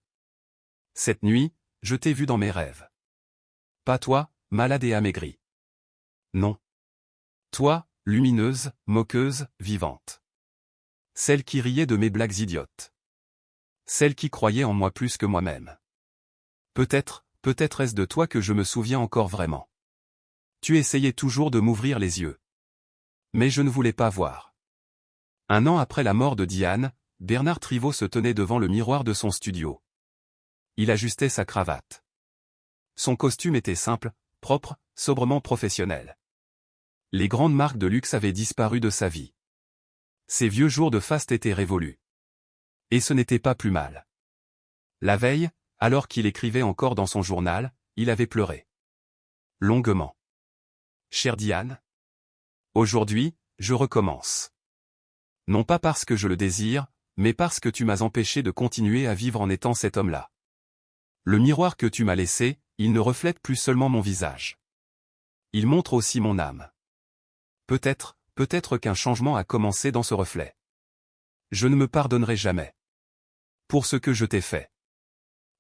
A: Cette nuit, je t'ai vu dans mes rêves. Pas toi, malade et amaigri. Non. Toi, lumineuse, moqueuse, vivante. Celle qui riait de mes blagues idiotes. Celle qui croyait en moi plus que moi-même. Peut-être est-ce de toi que je me souviens encore vraiment. Tu essayais toujours de m'ouvrir les yeux. Mais je ne voulais pas voir. Un an après la mort de Diane, Bernard Triveau se tenait devant le miroir de son studio. Il ajustait sa cravate. Son costume était simple, propre, sobrement professionnel. Les grandes marques de luxe avaient disparu de sa vie. Ses vieux jours de faste étaient révolus. Et ce n'était pas plus mal. La veille, alors qu'il écrivait encore dans son journal, il avait pleuré. Longuement. Chère Diane. Aujourd'hui, je recommence. Non pas parce que je le désire, mais parce que tu m'as empêché de continuer à vivre en étant cet homme-là. Le miroir que tu m'as laissé, il ne reflète plus seulement mon visage. Il montre aussi mon âme. Peut-être qu'un changement a commencé dans ce reflet. Je ne me pardonnerai jamais. Pour ce que je t'ai fait.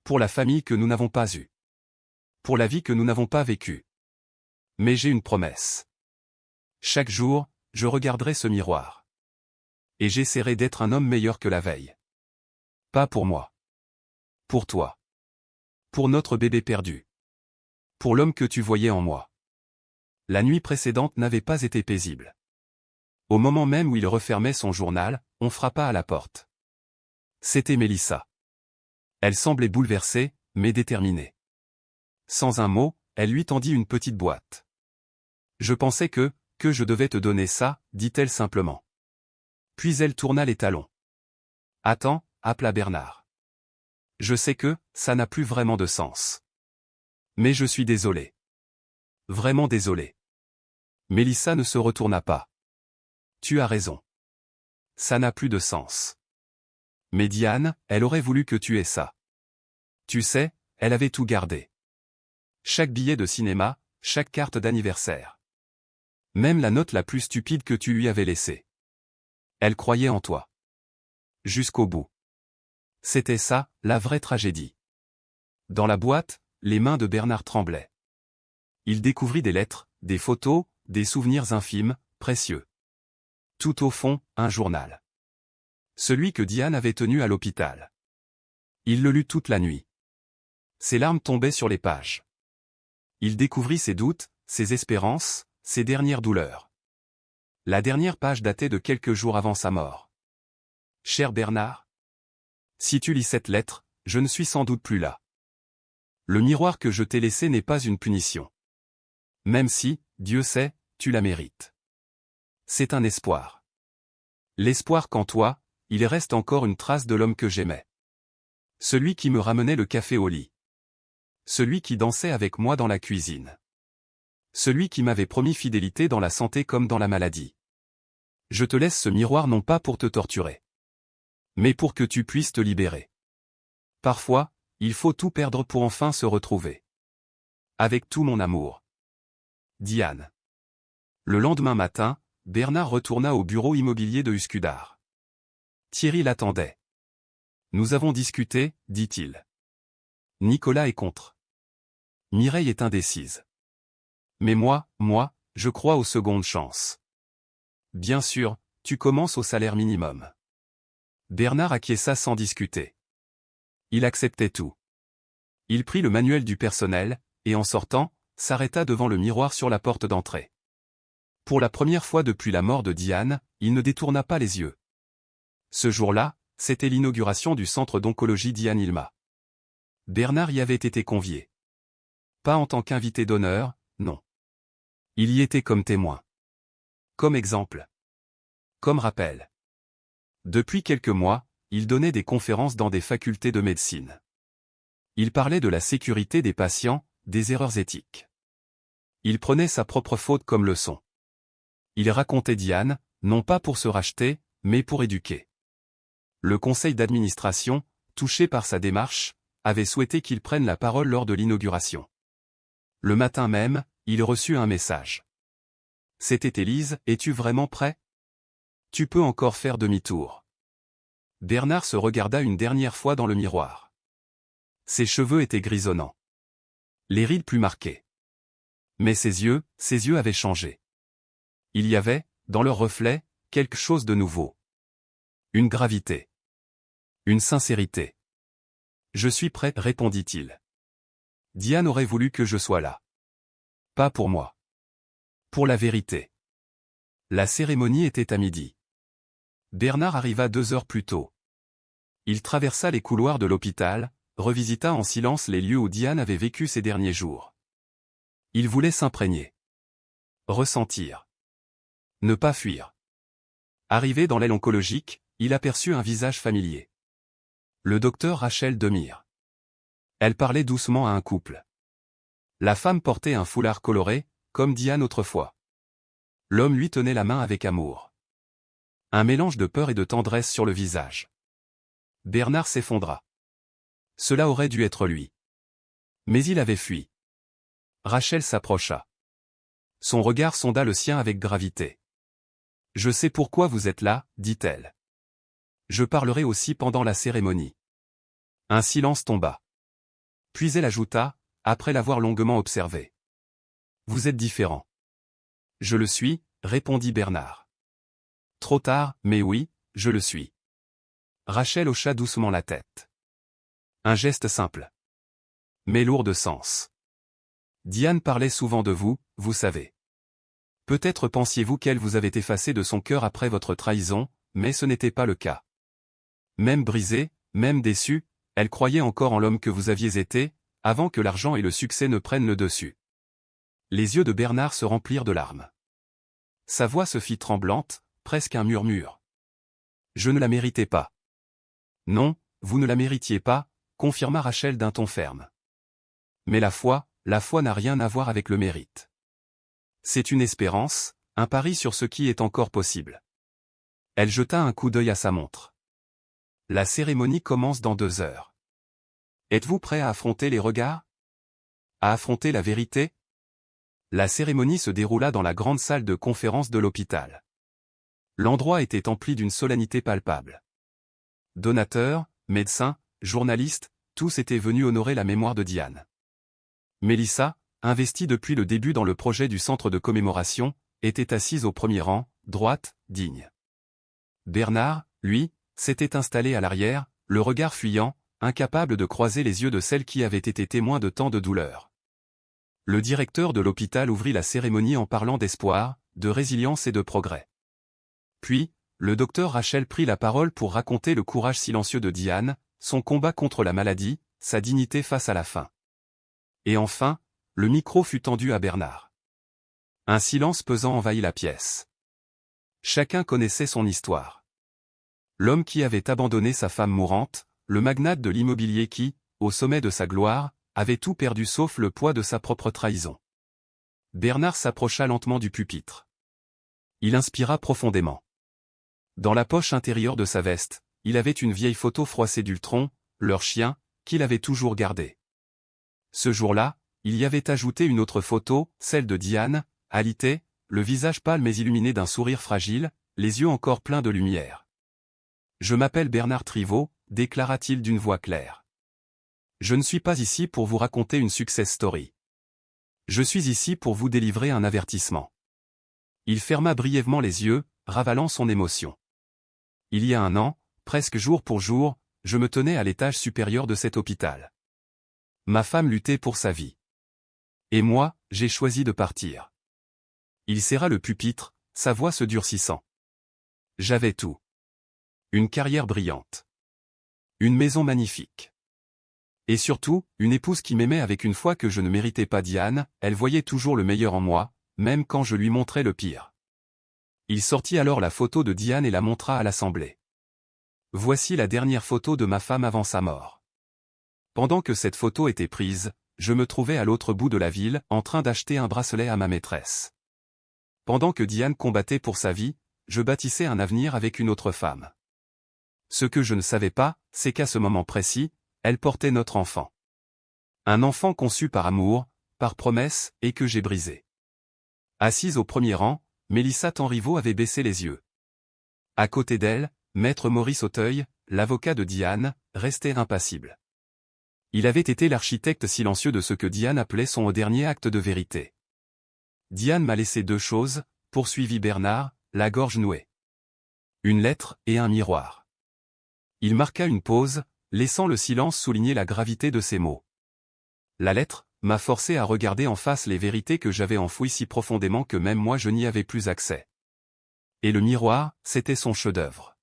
A: Pour la famille que nous n'avons pas eue. Pour la vie que nous n'avons pas vécue. Mais j'ai une promesse. Chaque jour, je regarderai ce miroir. Et j'essaierai d'être un homme meilleur que la veille. Pas pour moi. Pour toi. Pour notre bébé perdu. Pour l'homme que tu voyais en moi. La nuit précédente n'avait pas été paisible. Au moment même où il refermait son journal, on frappa à la porte. C'était Mélissa. Elle semblait bouleversée, mais déterminée. Sans un mot, elle lui tendit une petite boîte. Je pensais que je devais te donner ça, dit-elle simplement. Puis elle tourna les talons. Attends, appela Bernard. Je sais que ça n'a plus vraiment de sens. Mais je suis désolé. Vraiment désolé. Mélissa ne se retourna pas. Tu as raison. Ça n'a plus de sens. Mais Diane, elle aurait voulu que tu aies ça. Tu sais, elle avait tout gardé. Chaque billet de cinéma, chaque carte d'anniversaire. Même la note la plus stupide que tu lui avais laissée. Elle croyait en toi. Jusqu'au bout. C'était ça, la vraie tragédie. Dans la boîte, les mains de Bernard tremblaient. Il découvrit des lettres, des photos, des souvenirs infimes, précieux. Tout au fond, un journal. Celui que Diane avait tenu à l'hôpital. Il le lut toute la nuit. Ses larmes tombaient sur les pages. Il découvrit ses doutes, ses espérances, ses dernières douleurs. La dernière page datait de quelques jours avant sa mort. Cher Bernard, si tu lis cette lettre, je ne suis sans doute plus là. Le miroir que je t'ai laissé n'est pas une punition. Même si, Dieu sait, tu la mérites. C'est un espoir. L'espoir qu'en toi, il reste encore une trace de l'homme que j'aimais. Celui qui me ramenait le café au lit. Celui qui dansait avec moi dans la cuisine. Celui qui m'avait promis fidélité dans la santé comme dans la maladie. Je te laisse ce miroir non pas pour te torturer. Mais pour que tu puisses te libérer. Parfois, il faut tout perdre pour enfin se retrouver. Avec tout mon amour. Diane. Le lendemain matin, Bernard retourna au bureau immobilier de Huskudar. Thierry l'attendait. Nous avons discuté, dit-il. Nicolas est contre. Mireille est indécise. Mais moi, je crois aux secondes chances. Bien sûr, tu commences au salaire minimum. Bernard acquiesça sans discuter. Il acceptait tout. Il prit le manuel du personnel, et en sortant, s'arrêta devant le miroir sur la porte d'entrée. Pour la première fois depuis la mort de Diane, il ne détourna pas les yeux. Ce jour-là, c'était l'inauguration du centre d'oncologie Diane Ilma. Bernard y avait été convié. Pas en tant qu'invité d'honneur, non. Il y était comme témoin. Comme exemple. Comme rappel. Depuis quelques mois, il donnait des conférences dans des facultés de médecine. Il parlait de la sécurité des patients, des erreurs éthiques. Il prenait sa propre faute comme leçon. Il racontait Diane, non pas pour se racheter, mais pour éduquer. Le conseil d'administration, touché par sa démarche, avait souhaité qu'il prenne la parole lors de l'inauguration. Le matin même, il reçut un message. « C'était Élise, es-tu vraiment prêt? Tu peux encore faire demi-tour. » Bernard se regarda une dernière fois dans le miroir. Ses cheveux étaient grisonnants. Les rides plus marquées. Mais ses yeux avaient changé. Il y avait, dans leur reflet, quelque chose de nouveau. Une gravité. Une sincérité. « Je suis prêt, répondit-il. Diane aurait voulu que je sois là. Pas pour moi. Pour la vérité. La cérémonie était à midi. Bernard arriva 2 heures plus tôt. Il traversa les couloirs de l'hôpital, revisita en silence les lieux où Diane avait vécu ces derniers jours. Il voulait s'imprégner. Ressentir. Ne pas fuir. Arrivé dans l'aile oncologique, il aperçut un visage familier. Le docteur Rachel Demire. Elle parlait doucement à un couple. La femme portait un foulard coloré, comme Diane autrefois. L'homme lui tenait la main avec amour. Un mélange de peur et de tendresse sur le visage. Bernard s'effondra. Cela aurait dû être lui. Mais il avait fui. Rachel s'approcha. Son regard sonda le sien avec gravité. « Je sais pourquoi vous êtes là, dit-elle. Je parlerai aussi pendant la cérémonie. » Un silence tomba. Puis elle ajouta, après l'avoir longuement observé. « Vous êtes différent. »« Je le suis, » répondit Bernard. « Trop tard, mais oui, je le suis. » Rachel hocha doucement la tête. Un geste simple. Mais lourd de sens. « Diane parlait souvent de vous, vous savez. Peut-être pensiez-vous qu'elle vous avait effacé de son cœur après votre trahison, mais ce n'était pas le cas. Même brisée, même déçue, elle croyait encore en l'homme que vous aviez été, avant que l'argent et le succès ne prennent le dessus. » Les yeux de Bernard se remplirent de larmes. Sa voix se fit tremblante, presque un murmure. « Je ne la méritais pas. »« Non, vous ne la méritiez pas, » confirma Rachel d'un ton ferme. « Mais la foi n'a rien à voir avec le mérite. C'est une espérance, un pari sur ce qui est encore possible. » Elle jeta un coup d'œil à sa montre. « La cérémonie commence dans 2 heures. Êtes-vous prêt à affronter les regards? À affronter la vérité? » La cérémonie se déroula dans la grande salle de conférence de l'hôpital. L'endroit était empli d'une solennité palpable. Donateurs, médecins, journalistes, tous étaient venus honorer la mémoire de Diane. Mélissa, investie depuis le début dans le projet du centre de commémoration, était assise au premier rang, droite, digne. Bernard, lui, s'était installé à l'arrière, le regard fuyant, incapable de croiser les yeux de celle qui avait été témoin de tant de douleur. Le directeur de l'hôpital ouvrit la cérémonie en parlant d'espoir, de résilience et de progrès. Puis, le docteur Rachel prit la parole pour raconter le courage silencieux de Diane, son combat contre la maladie, sa dignité face à la faim. Et enfin, le micro fut tendu à Bernard. Un silence pesant envahit la pièce. Chacun connaissait son histoire. L'homme qui avait abandonné sa femme mourante, le magnate de l'immobilier qui, au sommet de sa gloire, avait tout perdu sauf le poids de sa propre trahison. Bernard s'approcha lentement du pupitre. Il inspira profondément. Dans la poche intérieure de sa veste, il avait une vieille photo froissée d'Ultron, leur chien, qu'il avait toujours gardé. Ce jour-là, il y avait ajouté une autre photo, celle de Diane, alitée, le visage pâle mais illuminé d'un sourire fragile, les yeux encore pleins de lumière. « Je m'appelle Bernard Triveau, » déclara-t-il d'une voix claire. « Je ne suis pas ici pour vous raconter une success story. Je suis ici pour vous délivrer un avertissement. » Il ferma brièvement les yeux, ravalant son émotion. Il y a 1 an, presque jour pour jour, je me tenais à l'étage supérieur de cet hôpital. Ma femme luttait pour sa vie. Et moi, j'ai choisi de partir. Il serra le pupitre, sa voix se durcissant. J'avais tout. Une carrière brillante. Une maison magnifique. Et surtout, une épouse qui m'aimait avec une foi que je ne méritais pas. Diane, elle voyait toujours le meilleur en moi, même quand je lui montrais le pire. Il sortit alors la photo de Diane et la montra à l'assemblée. Voici la dernière photo de ma femme avant sa mort. Pendant que cette photo était prise, je me trouvais à l'autre bout de la ville, en train d'acheter un bracelet à ma maîtresse. Pendant que Diane combattait pour sa vie, je bâtissais un avenir avec une autre femme. Ce que je ne savais pas, c'est qu'à ce moment précis, elle portait notre enfant. Un enfant conçu par amour, par promesse, et que j'ai brisé. Assise au premier rang, Mélissa Tanriveau avait baissé les yeux. À côté d'elle, Maître Maurice Auteuil, l'avocat de Diane, restait impassible. Il avait été l'architecte silencieux de ce que Diane appelait son dernier acte de vérité. Diane m'a laissé deux choses, poursuivit Bernard, la gorge nouée. Une lettre et un miroir. Il marqua une pause, laissant le silence souligner la gravité de ses mots. La lettre m'a forcé à regarder en face les vérités que j'avais enfouies si profondément que même moi je n'y avais plus accès. Et le miroir, c'était son chef-d'œuvre.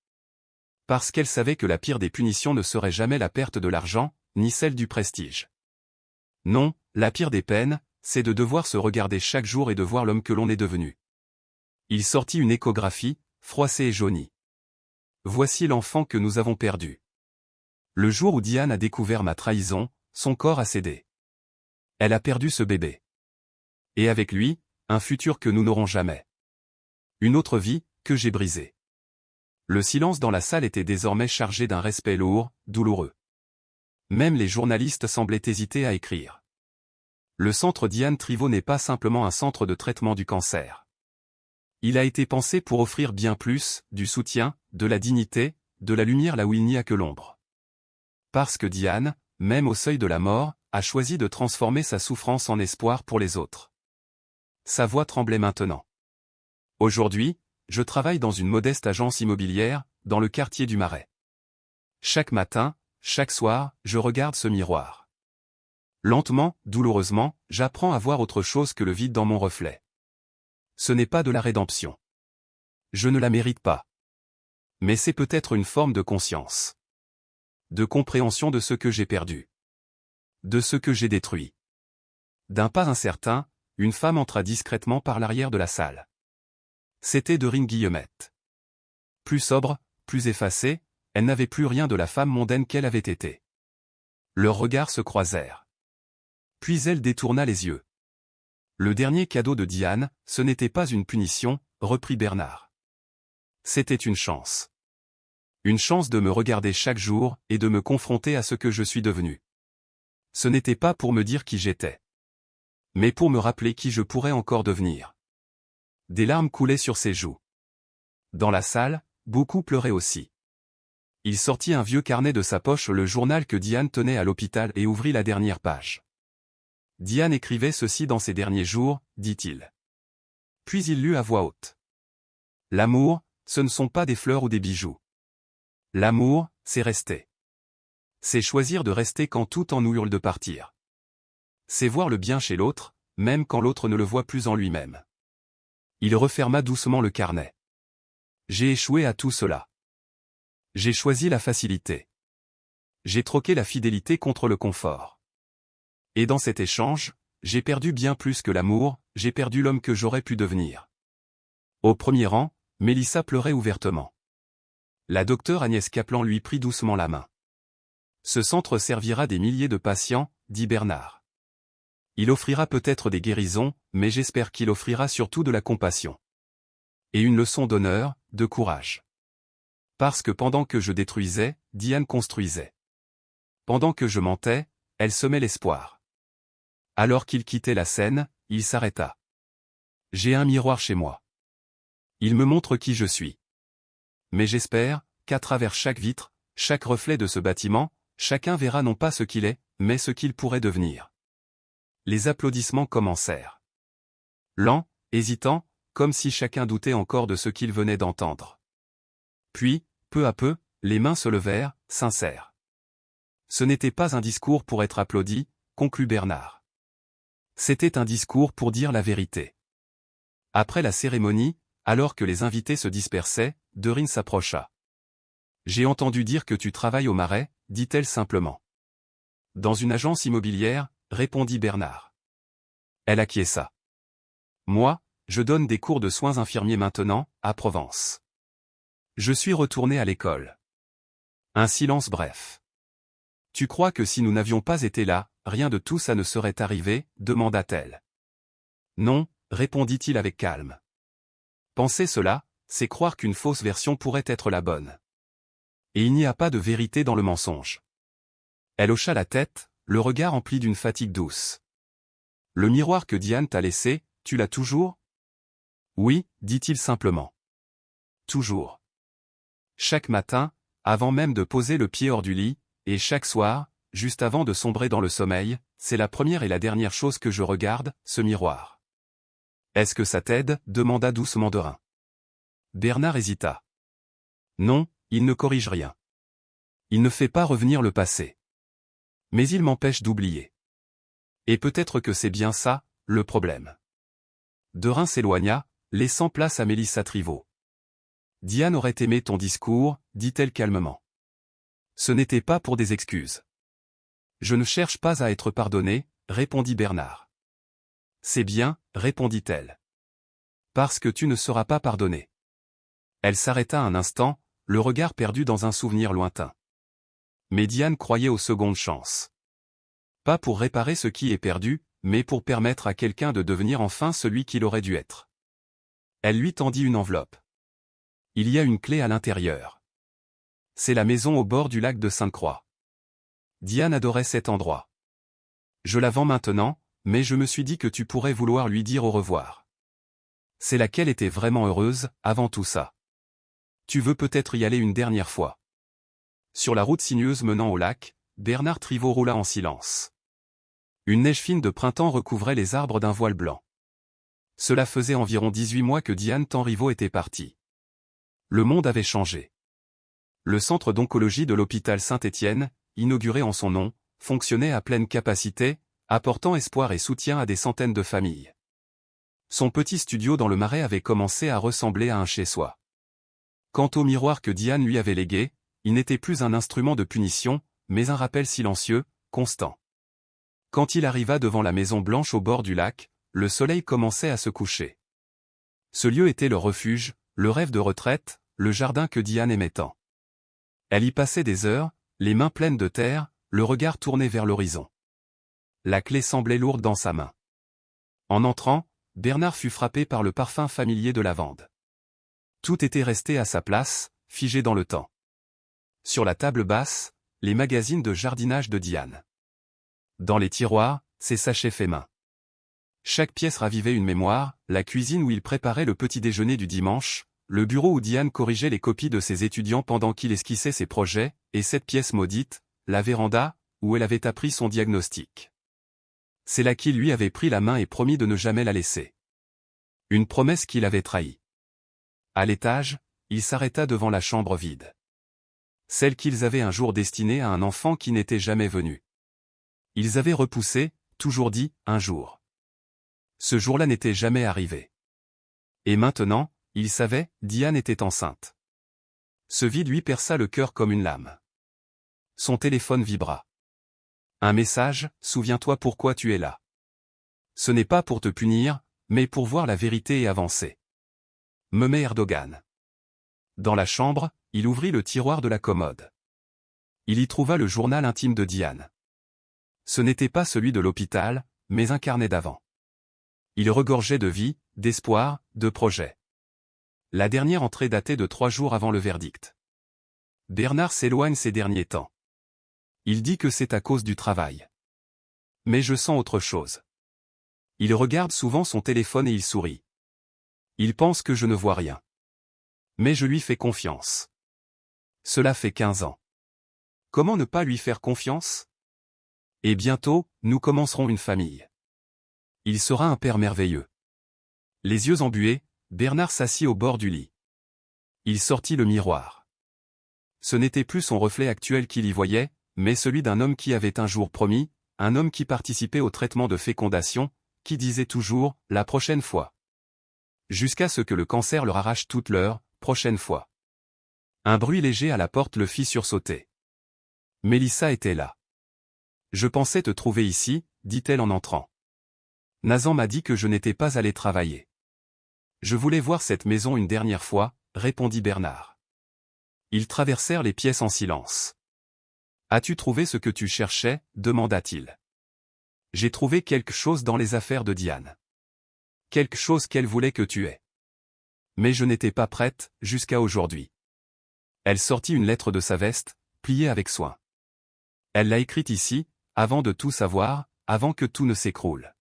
A: Parce qu'elle savait que la pire des punitions ne serait jamais la perte de l'argent, ni celle du prestige. Non, la pire des peines, c'est de devoir se regarder chaque jour et de voir l'homme que l'on est devenu. Il sortit une échographie, froissée et jaunie. Voici l'enfant que nous avons perdu. Le jour où Diane a découvert ma trahison, son corps a cédé. Elle a perdu ce bébé. Et avec lui, un futur que nous n'aurons jamais. Une autre vie, que j'ai brisée. Le silence dans la salle était désormais chargé d'un respect lourd, douloureux. Même les journalistes semblaient hésiter à écrire. Le centre Diane Triveau n'est pas simplement un centre de traitement du cancer. Il a été pensé pour offrir bien plus, du soutien, de la dignité, de la lumière là où il n'y a que l'ombre. Parce que Diane, même au seuil de la mort, a choisi de transformer sa souffrance en espoir pour les autres. Sa voix tremblait maintenant. Aujourd'hui, je travaille dans une modeste agence immobilière, dans le quartier du Marais. Chaque matin, chaque soir, je regarde ce miroir. Lentement, douloureusement, j'apprends à voir autre chose que le vide dans mon reflet. Ce n'est pas de la rédemption. Je ne la mérite pas. Mais c'est peut-être une forme de conscience. De compréhension de ce que j'ai perdu. De ce que j'ai détruit. D'un pas incertain, une femme entra discrètement par l'arrière de la salle. C'était Dorine Guillemette. Plus sobre, plus effacée, elle n'avait plus rien de la femme mondaine qu'elle avait été. Leurs regards se croisèrent. Puis elle détourna les yeux. Le dernier cadeau de Diane, ce n'était pas une punition, reprit Bernard. C'était une chance. Une chance de me regarder chaque jour et de me confronter à ce que je suis devenu. Ce n'était pas pour me dire qui j'étais. Mais pour me rappeler qui je pourrais encore devenir. Des larmes coulaient sur ses joues. Dans la salle, beaucoup pleuraient aussi. Il sortit un vieux carnet de sa poche, le journal que Diane tenait à l'hôpital, et ouvrit la dernière page. Diane écrivait ceci dans ses derniers jours, dit-il. Puis il lut à voix haute. L'amour, ce ne sont pas des fleurs ou des bijoux. L'amour, c'est rester. C'est choisir de rester quand tout en nous hurle de partir. C'est voir le bien chez l'autre, même quand l'autre ne le voit plus en lui-même. Il referma doucement le carnet. J'ai échoué à tout cela. J'ai choisi la facilité. J'ai troqué la fidélité contre le confort. Et dans cet échange, j'ai perdu bien plus que l'amour, j'ai perdu l'homme que j'aurais pu devenir. Au premier rang, Mélissa pleurait ouvertement. La docteure Agnès Kaplan lui prit doucement la main. Ce centre servira des milliers de patients, dit Bernard. Il offrira peut-être des guérisons, mais j'espère qu'il offrira surtout de la compassion. Et une leçon d'honneur, de courage. Parce que pendant que je détruisais, Diane construisait. Pendant que je mentais, elle semait l'espoir. Alors qu'il quittait la scène, il s'arrêta. J'ai un miroir chez moi. Il me montre qui je suis. Mais j'espère qu'à travers chaque vitre, chaque reflet de ce bâtiment, chacun verra non pas ce qu'il est, mais ce qu'il pourrait devenir. Les applaudissements commencèrent. Lents, hésitants, comme si chacun doutait encore de ce qu'il venait d'entendre. Puis, peu à peu, les mains se levèrent, sincères. Ce n'était pas un discours pour être applaudi, conclut Bernard. C'était un discours pour dire la vérité. Après la cérémonie, alors que les invités se dispersaient, Dorine s'approcha. J'ai entendu dire que tu travailles au Marais, dit-elle simplement. Dans une agence immobilière, répondit Bernard. Elle acquiesça. Moi, je donne des cours de soins infirmiers maintenant, à Provence. Je suis retourné à l'école. Un silence bref. Tu crois que si nous n'avions pas été là, rien de tout ça ne serait arrivé, demanda-t-elle. Non, répondit-il avec calme. Penser cela, c'est croire qu'une fausse version pourrait être la bonne. Et il n'y a pas de vérité dans le mensonge. Elle hocha la tête, le regard empli d'une fatigue douce. Le miroir que Diane t'a laissé, tu l'as toujours? Oui, dit-il simplement. Toujours. Chaque matin, avant même de poser le pied hors du lit, et chaque soir, juste avant de sombrer dans le sommeil, c'est la première et la dernière chose que je regarde, ce miroir. Est-ce que ça t'aide? Demanda doucement Derain. Bernard hésita. Non, il ne corrige rien. Il ne fait pas revenir le passé. Mais il m'empêche d'oublier. Et peut-être que c'est bien ça, le problème. Derain s'éloigna, laissant place à Mélissa Trivaux. Diane aurait aimé ton discours, dit-elle calmement. Ce n'était pas pour des excuses. Je ne cherche pas à être pardonné, répondit Bernard. C'est bien, répondit-elle. Parce que tu ne seras pas pardonné. Elle s'arrêta un instant, le regard perdu dans un souvenir lointain. Mais Diane croyait aux secondes chances. Pas pour réparer ce qui est perdu, mais pour permettre à quelqu'un de devenir enfin celui qu'il aurait dû être. Elle lui tendit une enveloppe. Il y a une clé à l'intérieur. C'est la maison au bord du lac de Sainte-Croix. Diane adorait cet endroit. Je la vends maintenant, mais je me suis dit que tu pourrais vouloir lui dire au revoir. C'est laquelle était vraiment heureuse, avant tout ça. Tu veux peut-être y aller une dernière fois. Sur la route sinueuse menant au lac, Bernard Trivaux roula en silence. Une neige fine de printemps recouvrait les arbres d'un voile blanc. Cela faisait environ 18 mois que Diane Tanriveau était partie. Le monde avait changé. Le centre d'oncologie de l'hôpital Saint-Étienne, inauguré en son nom, fonctionnait à pleine capacité, apportant espoir et soutien à des centaines de familles. Son petit studio dans le Marais avait commencé à ressembler à un chez-soi. Quant au miroir que Diane lui avait légué, il n'était plus un instrument de punition, mais un rappel silencieux, constant. Quand il arriva devant la maison blanche au bord du lac, le soleil commençait à se coucher. Ce lieu était le refuge, le rêve de retraite, le jardin que Diane aimait tant. Elle y passait des heures, les mains pleines de terre, le regard tourné vers l'horizon. La clé semblait lourde dans sa main. En entrant, Bernard fut frappé par le parfum familier de lavande. Tout était resté à sa place, figé dans le temps. Sur la table basse, les magazines de jardinage de Diane. Dans les tiroirs, ses sachets faits main. Chaque pièce ravivait une mémoire, la cuisine où il préparait le petit déjeuner du dimanche, le bureau où Diane corrigeait les copies de ses étudiants pendant qu'il esquissait ses projets, et cette pièce maudite, la véranda, où elle avait appris son diagnostic. C'est là qu'il lui avait pris la main et promis de ne jamais la laisser. Une promesse qu'il avait trahie. À l'étage, il s'arrêta devant la chambre vide. Celle qu'ils avaient un jour destinée à un enfant qui n'était jamais venu. Ils avaient repoussé, toujours dit, un jour. Ce jour-là n'était jamais arrivé. Et maintenant, il savait, Diane était enceinte. Ce vide lui perça le cœur comme une lame. Son téléphone vibra. Un message, souviens-toi pourquoi tu es là. Ce n'est pas pour te punir, mais pour voir la vérité et avancer. Mehmet Erdogan. Dans la chambre, il ouvrit le tiroir de la commode. Il y trouva le journal intime de Diane. Ce n'était pas celui de l'hôpital, mais un carnet d'avant. Il regorgeait de vie, d'espoir, de projets. La dernière entrée datait de 3 jours avant le verdict. Bernard s'éloigne ces derniers temps. Il dit que c'est à cause du travail. Mais je sens autre chose. Il regarde souvent son téléphone et il sourit. Il pense que je ne vois rien. Mais je lui fais confiance. Cela fait 15 ans. Comment ne pas lui faire confiance? Et bientôt, nous commencerons une famille. Il sera un père merveilleux. Les yeux embués, Bernard s'assit au bord du lit. Il sortit le miroir. Ce n'était plus son reflet actuel qu'il y voyait, mais celui d'un homme qui avait un jour promis, un homme qui participait au traitement de fécondation, qui disait toujours « la prochaine fois ». Jusqu'à ce que le cancer leur arrache toute leur « prochaine fois ». Un bruit léger à la porte le fit sursauter. Mélissa était là. « Je pensais te trouver ici », dit-elle en entrant. « Nazan m'a dit que je n'étais pas allé travailler. » « Je voulais voir cette maison une dernière fois », répondit Bernard. Ils traversèrent les pièces en silence. « As-tu trouvé ce que tu cherchais » demanda-t-il. « J'ai trouvé quelque chose dans les affaires de Diane. Quelque chose qu'elle voulait que tu aies. Mais je n'étais pas prête, jusqu'à aujourd'hui. » Elle sortit une lettre de sa veste, pliée avec soin. Elle l'a écrite ici, avant de tout savoir, avant que tout ne s'écroule.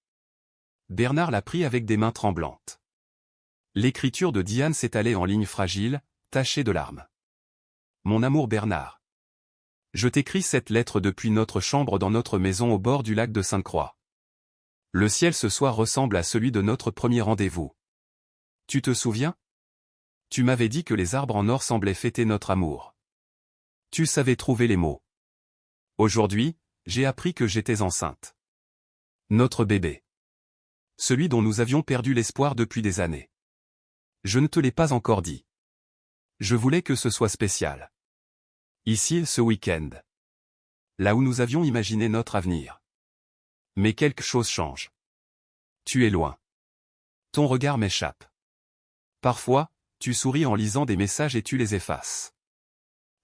A: Bernard la prit avec des mains tremblantes. L'écriture de Diane s'étalait en lignes fragiles, tachées de larmes. Mon amour Bernard. Je t'écris cette lettre depuis notre chambre dans notre maison au bord du lac de Sainte-Croix. Le ciel ce soir ressemble à celui de notre premier rendez-vous. Tu te souviens? Tu m'avais dit que les arbres en or semblaient fêter notre amour. Tu savais trouver les mots. Aujourd'hui, j'ai appris que j'étais enceinte. Notre bébé. Celui dont nous avions perdu l'espoir depuis des années. Je ne te l'ai pas encore dit. Je voulais que ce soit spécial. Ici, ce week-end. Là où nous avions imaginé notre avenir. Mais quelque chose change. Tu es loin. Ton regard m'échappe. Parfois, tu souris en lisant des messages et tu les effaces.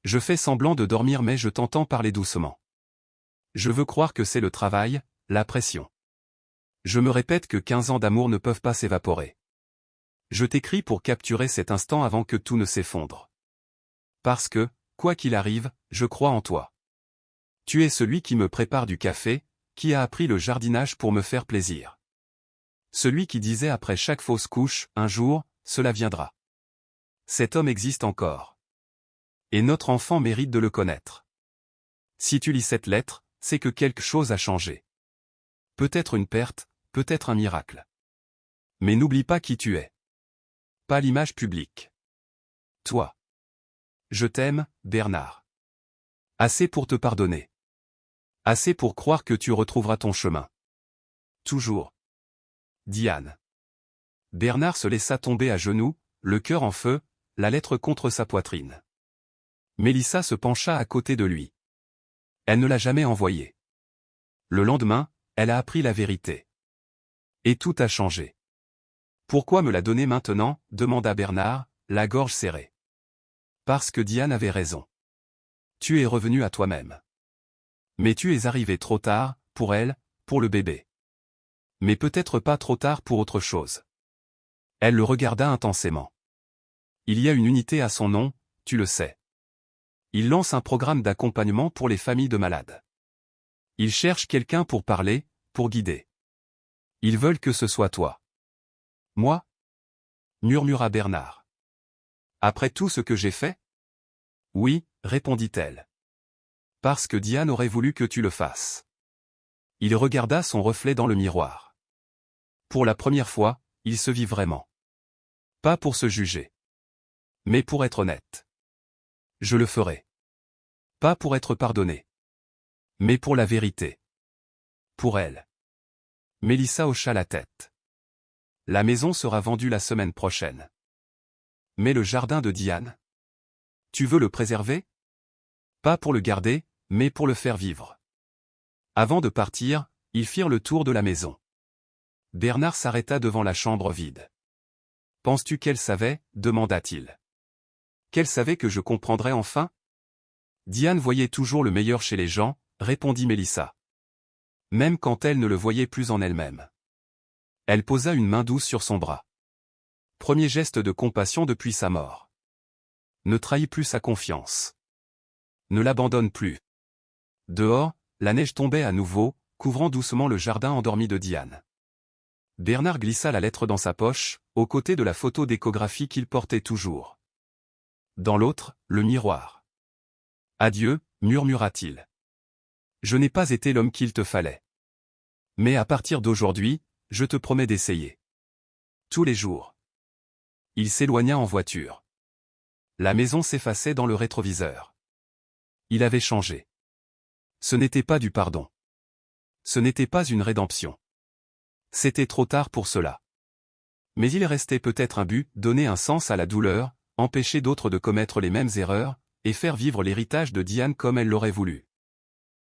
A: Je fais semblant de dormir mais je t'entends parler doucement. Je veux croire que c'est le travail, la pression. Je me répète que 15 ans d'amour ne peuvent pas s'évaporer. Je t'écris pour capturer cet instant avant que tout ne s'effondre. Parce que, quoi qu'il arrive, je crois en toi. Tu es celui qui me prépare du café, qui a appris le jardinage pour me faire plaisir. Celui qui disait après chaque fausse couche, un jour, cela viendra. Cet homme existe encore. Et notre enfant mérite de le connaître. Si tu lis cette lettre, c'est que quelque chose a changé. Peut-être une perte, peut-être un miracle. Mais n'oublie pas qui tu es. Pas l'image publique. Toi. Je t'aime, Bernard. Assez pour te pardonner. Assez pour croire que tu retrouveras ton chemin. Toujours. Diane. Bernard se laissa tomber à genoux, le cœur en feu, la lettre contre sa poitrine. Mélissa se pencha à côté de lui. Elle ne l'a jamais envoyée. Le lendemain, elle a appris la vérité. Et tout a changé. Pourquoi me la donner maintenant, demanda Bernard, la gorge serrée. Parce que Diane avait raison. Tu es revenu à toi-même. Mais tu es arrivé trop tard, pour elle, pour le bébé. Mais peut-être pas trop tard pour autre chose. Elle le regarda intensément. Il y a une unité à son nom, tu le sais. Il lance un programme d'accompagnement pour les familles de malades. Ils cherchent quelqu'un pour parler, pour guider. Ils veulent que ce soit toi. Moi? Murmura Bernard. Après tout ce que j'ai fait? Oui, répondit-elle. Parce que Diane aurait voulu que tu le fasses. Il regarda son reflet dans le miroir. Pour la première fois, il se vit vraiment. Pas pour se juger. Mais pour être honnête. Je le ferai. Pas pour être pardonné. Mais pour la vérité. Pour elle. Mélissa hocha la tête. La maison sera vendue la semaine prochaine. Mais le jardin de Diane? Tu veux le préserver? Pas pour le garder, mais pour le faire vivre. Avant de partir, ils firent le tour de la maison. Bernard s'arrêta devant la chambre vide. Penses-tu qu'elle savait? Demanda-t-il. Qu'elle savait que je comprendrais enfin? Diane voyait toujours le meilleur chez les gens, répondit Mélissa. Même quand elle ne le voyait plus en elle-même. Elle posa une main douce sur son bras. Premier geste de compassion depuis sa mort. Ne trahis plus sa confiance. Ne l'abandonne plus. Dehors, la neige tombait à nouveau, couvrant doucement le jardin endormi de Diane. Bernard glissa la lettre dans sa poche, aux côtés de la photo d'échographie qu'il portait toujours. Dans l'autre, le miroir. Adieu, murmura-t-il. Je n'ai pas été l'homme qu'il te fallait. Mais à partir d'aujourd'hui, je te promets d'essayer. Tous les jours. Il s'éloigna en voiture. La maison s'effaçait dans le rétroviseur. Il avait changé. Ce n'était pas du pardon. Ce n'était pas une rédemption. C'était trop tard pour cela. Mais il restait peut-être un but, donner un sens à la douleur, empêcher d'autres de commettre les mêmes erreurs, et faire vivre l'héritage de Diane comme elle l'aurait voulu.